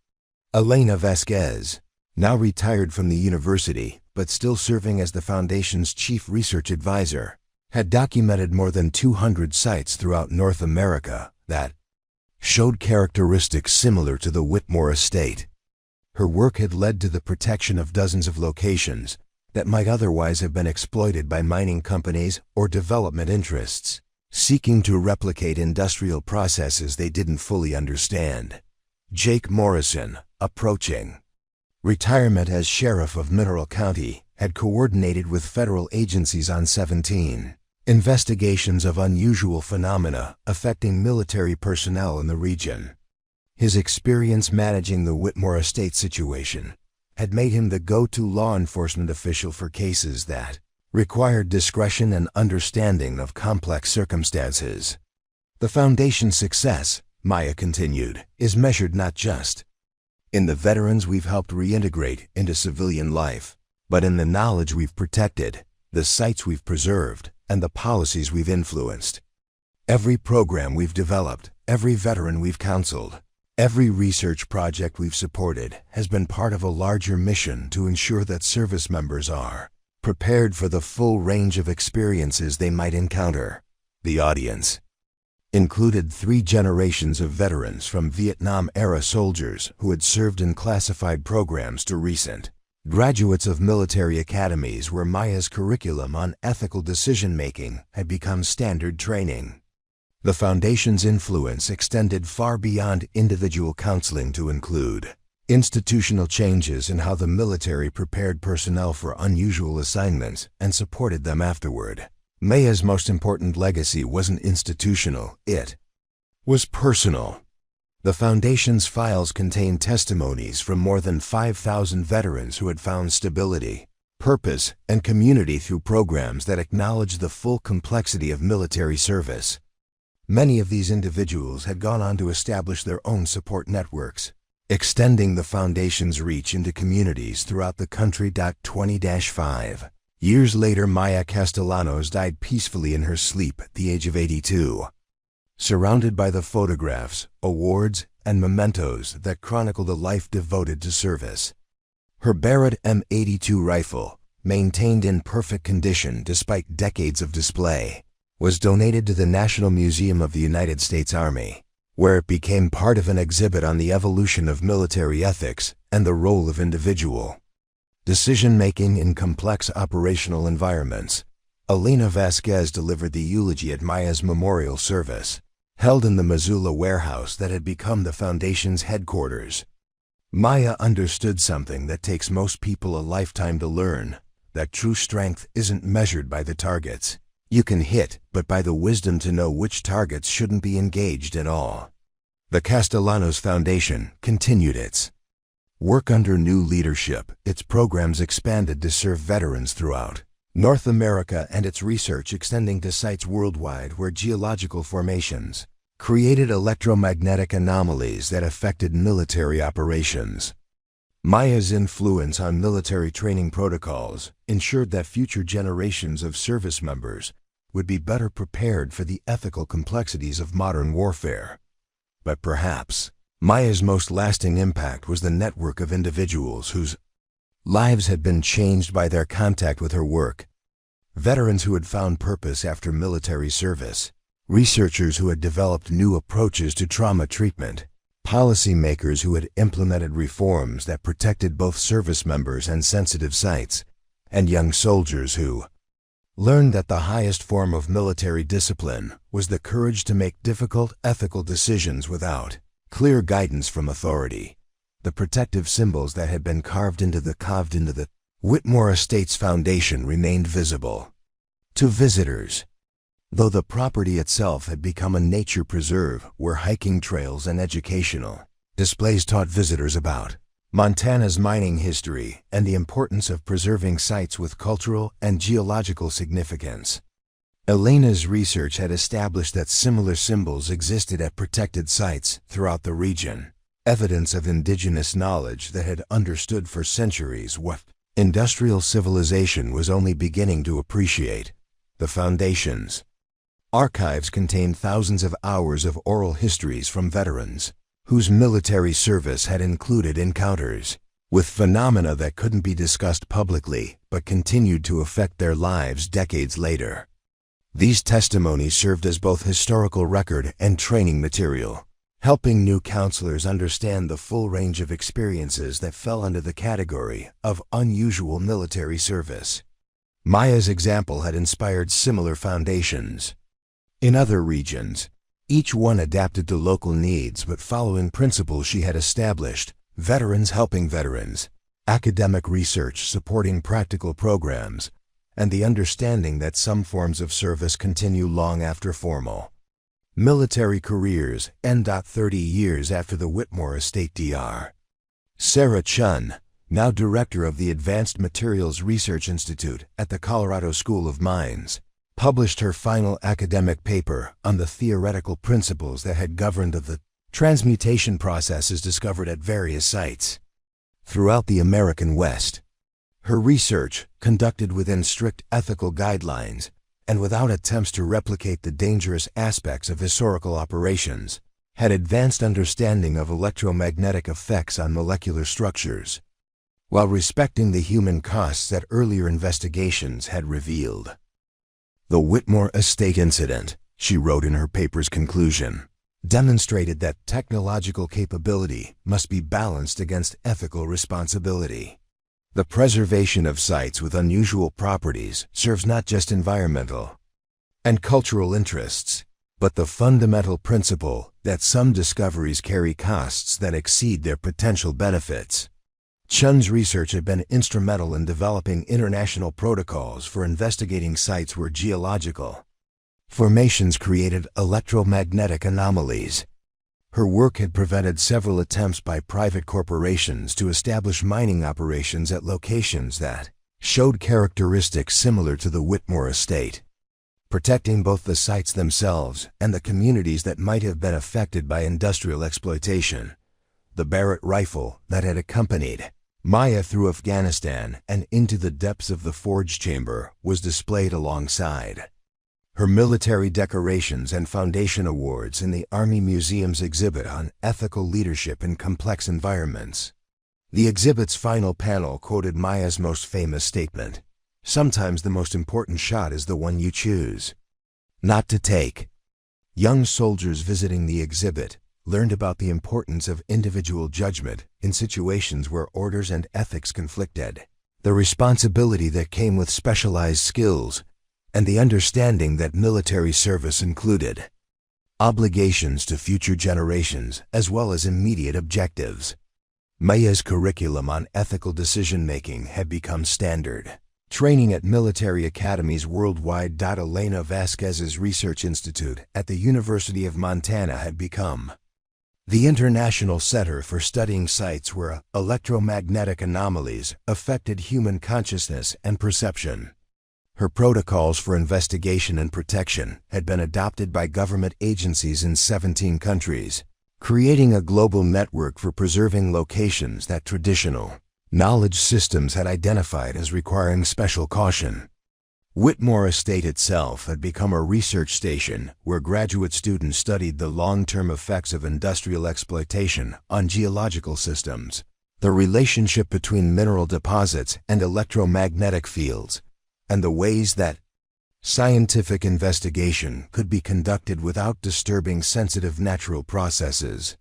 Elena Vasquez, now retired from the university but still serving as the Foundation's chief research advisor, had documented more than 200 sites throughout North America that showed characteristics similar to the Whitmore Estate. Her work had led to the protection of dozens of locations that might otherwise have been exploited by mining companies or development interests, seeking to replicate industrial processes they didn't fully understand. Jake Morrison, approaching retirement as sheriff of Mineral County, had coordinated with federal agencies on 17 investigations of unusual phenomena affecting military personnel in the region. His experience managing the Whitmore Estate situation had made him the go-to law enforcement official for cases that required discretion and understanding of complex circumstances. The Foundation's success, Maya continued, is measured not just in the veterans we've helped reintegrate into civilian life, but in the knowledge we've protected, the sites we've preserved, and the policies we've influenced. Every program we've developed, every veteran we've counseled, every research project we've supported has been part of a larger mission to ensure that service members are prepared for the full range of experiences they might encounter. The audience included 3 generations of veterans, from Vietnam-era soldiers who had served in classified programs to recent graduates of military academies where Maya's curriculum on ethical decision-making had become standard training. The Foundation's influence extended far beyond individual counseling to include institutional changes in how the military prepared personnel for unusual assignments and supported them afterward. Maya's most important legacy wasn't institutional, it was personal. The Foundation's files contain testimonies from more than 5,000 veterans who had found stability, purpose, and community through programs that acknowledge the full complexity of military service. Many of these individuals had gone on to establish their own support networks, extending the Foundation's reach into communities throughout the country. 20-5 years later, Maya Castellanos died peacefully in her sleep at the age of 82, surrounded by the photographs, awards, and mementos that chronicled a life devoted to service. Her Barrett M82 rifle, maintained in perfect condition despite decades of display, was donated to the National Museum of the United States Army, where it became part of an exhibit on the evolution of military ethics and the role of individual decision-making in complex operational environments. Elena Vasquez delivered the eulogy at Maya's memorial service, held in the Missoula warehouse that had become the Foundation's headquarters. Maya understood something that takes most people a lifetime to learn, that true strength isn't measured by the targets you can hit, but by the wisdom to know which targets shouldn't be engaged at all. The Castellanos Foundation continued its work under new leadership. Its programs expanded to serve veterans throughout North America, and its research extending to sites worldwide where geological formations created electromagnetic anomalies that affected military operations. Maya's influence on military training protocols ensured that future generations of service members would be better prepared for the ethical complexities of modern warfare. But perhaps Maya's most lasting impact was the network of individuals whose lives had been changed by their contact with her work. Veterans who had found purpose after military service, researchers who had developed new approaches to trauma treatment, policymakers who had implemented reforms that protected both service members and sensitive sites, and young soldiers who learned that the highest form of military discipline was the courage to make difficult ethical decisions without clear guidance from authority. The protective symbols that had been carved into the Whitmore Estate's foundation remained visible to visitors, though the property itself had become a nature preserve where hiking trails and educational displays taught visitors about Montana's mining history and the importance of preserving sites with cultural and geological significance. Elena's research had established that similar symbols existed at protected sites throughout the region, evidence of indigenous knowledge that had understood for centuries what industrial civilization was only beginning to appreciate. The Foundation's archives contain thousands of hours of oral histories from veterans whose military service had included encounters with phenomena that couldn't be discussed publicly but continued to affect their lives decades later. These testimonies served as both historical record and training material, helping new counselors understand the full range of experiences that fell under the category of unusual military service. Maya's example had inspired similar foundations in other regions, each one adapted to local needs but following principles she had established: veterans helping veterans, academic research supporting practical programs, and the understanding that some forms of service continue long after formal military careers end. 30 years after the Whitmore Estate, Dr. Sarah Chun, now director of the Advanced Materials Research Institute at the Colorado School of Mines, published her final academic paper on the theoretical principles that had governed the transmutation processes discovered at various sites throughout the American West. Her research, conducted within strict ethical guidelines and without attempts to replicate the dangerous aspects of historical operations, had advanced understanding of electromagnetic effects on molecular structures, while respecting the human costs that earlier investigations had revealed. The Whitmore Estate incident, she wrote in her paper's conclusion, demonstrated that technological capability must be balanced against ethical responsibility. The preservation of sites with unusual properties serves not just environmental and cultural interests, but the fundamental principle that some discoveries carry costs that exceed their potential benefits. Chun's research had been instrumental in developing international protocols for investigating sites where geological formations created electromagnetic anomalies. Her work had prevented several attempts by private corporations to establish mining operations at locations that showed characteristics similar to the Whitmore Estate, protecting both the sites themselves and the communities that might have been affected by industrial exploitation. The Barrett rifle that had accompanied Maya through Afghanistan and into the depths of the forge chamber was displayed alongside her military decorations and foundation awards in the Army Museum's exhibit on ethical leadership in complex environments. The exhibit's final panel quoted Maya's most famous statement, "Sometimes the most important shot is the one you choose not to take." Young soldiers visiting the exhibit learned about the importance of individual judgment in situations where orders and ethics conflicted, the responsibility that came with specialized skills, and the understanding that military service included obligations to future generations as well as immediate objectives. Maya's curriculum on ethical decision-making had become standard. Training at military academies worldwide. Elena Vasquez's Research Institute at the University of Montana had become the international center for studying sites where electromagnetic anomalies affected human consciousness and perception. Her protocols for investigation and protection had been adopted by government agencies in 17 countries, creating a global network for preserving locations that traditional knowledge systems had identified as requiring special caution. Whitmore Estate itself had become a research station where graduate students studied the long-term effects of industrial exploitation on geological systems, the relationship between mineral deposits and electromagnetic fields, and the ways that scientific investigation could be conducted without disturbing sensitive natural processes.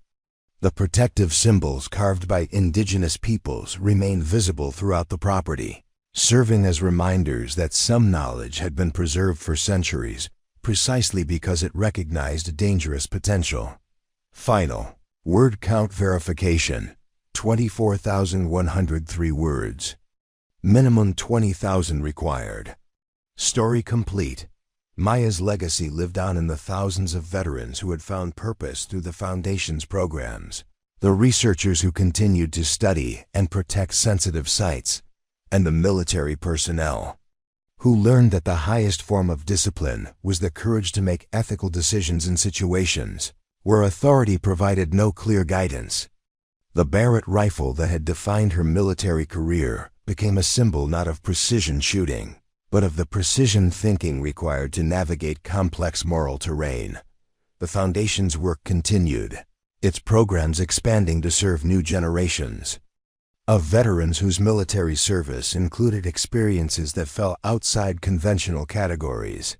The protective symbols carved by indigenous peoples remained visible throughout the property, serving as reminders that some knowledge had been preserved for centuries, precisely because it recognized dangerous potential. Final word count verification: 24,103 words. Minimum 20,000 required. Story complete. Maya's legacy lived on in the thousands of veterans who had found purpose through the Foundation's programs, the researchers who continued to study and protect sensitive sites, and the military personnel who learned that the highest form of discipline was the courage to make ethical decisions in situations where authority provided no clear guidance. The Barrett rifle that had defined her military career became a symbol not of precision shooting, but of the precision thinking required to navigate complex moral terrain. The Foundation's work continued, its programs expanding to serve new generations of veterans whose military service included experiences that fell outside conventional categories.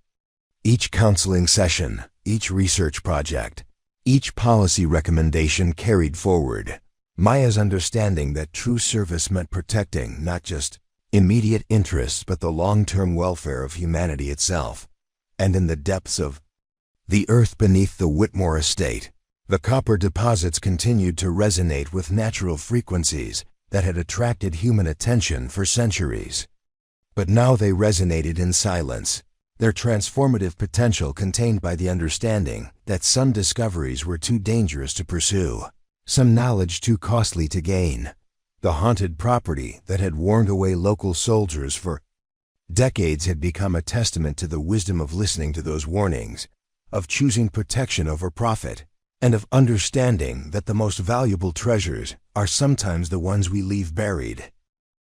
Each counseling session, each research project, each policy recommendation carried forward Maya's understanding that true service meant protecting not just immediate interests but the long-term welfare of humanity itself. And in the depths of the earth beneath the Whitmore Estate, the copper deposits continued to resonate with natural frequencies that had attracted human attention for centuries. But now they resonated in silence, their transformative potential contained by the understanding that some discoveries were too dangerous to pursue, some knowledge too costly to gain, The haunted property that had warned away local soldiers for decades had become a testament to the wisdom of listening to those warnings, of choosing protection over profit, and of understanding that the most valuable treasures are sometimes the ones we leave buried.